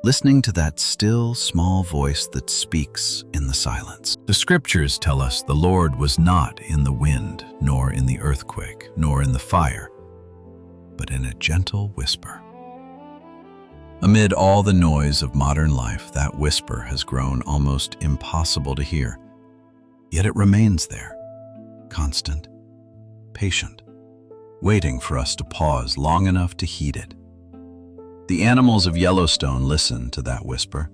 Listening to that still, small voice that speaks in the silence. The scriptures tell us the Lord was not in the wind, nor in the earthquake, nor in the fire, but in a gentle whisper. Amid all the noise of modern life, that whisper has grown almost impossible to hear. Yet it remains there, constant, patient, waiting for us to pause long enough to heed it. The animals of Yellowstone listen to that whisper.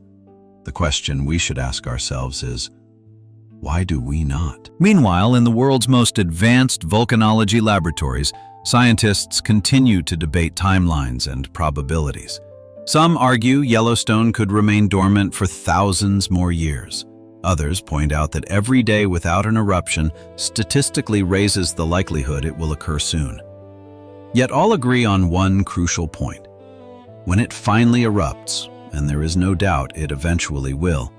The question we should ask ourselves is, why do we not? Meanwhile, in the world's most advanced volcanology laboratories, scientists continue to debate timelines and probabilities. Some argue Yellowstone could remain dormant for thousands more years. Others point out that every day without an eruption statistically raises the likelihood it will occur soon. Yet all agree on one crucial point. When it finally erupts, and there is no doubt it eventually will,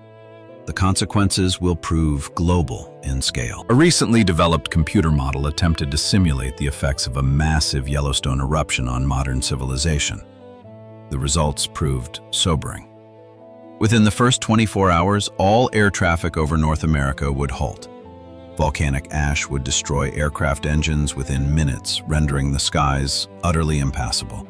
the consequences will prove global in scale. A recently developed computer model attempted to simulate the effects of a massive Yellowstone eruption on modern civilization. The results proved sobering. Within the first 24 hours, all air traffic over North America would halt. Volcanic ash would destroy aircraft engines within minutes, rendering the skies utterly impassable.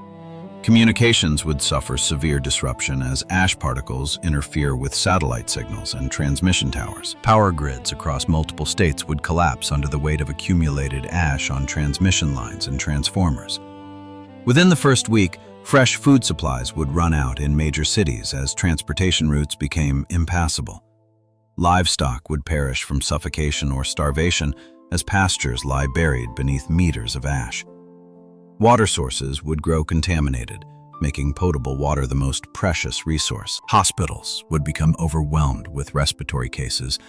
Communications would suffer severe disruption as ash particles interfere with satellite signals and transmission towers. Power grids across multiple states would collapse under the weight of accumulated ash on transmission lines and transformers. Within the first week, fresh food supplies would run out in major cities as transportation routes became impassable. Livestock would perish from suffocation or starvation as pastures lie buried beneath meters of ash. Water sources would grow contaminated, making potable water the most precious resource. Hospitals would become overwhelmed with respiratory cases,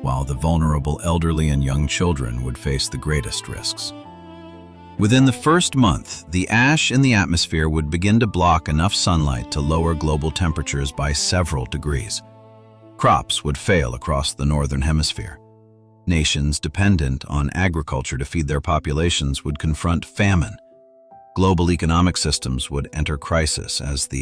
while the vulnerable elderly and young children would face the greatest risks. Within the first month, the ash in the atmosphere would begin to block enough sunlight to lower global temperatures by several degrees. Crops would fail across the northern hemisphere. Nations dependent on agriculture to feed their populations would confront famine. Global economic systems would enter crisis as the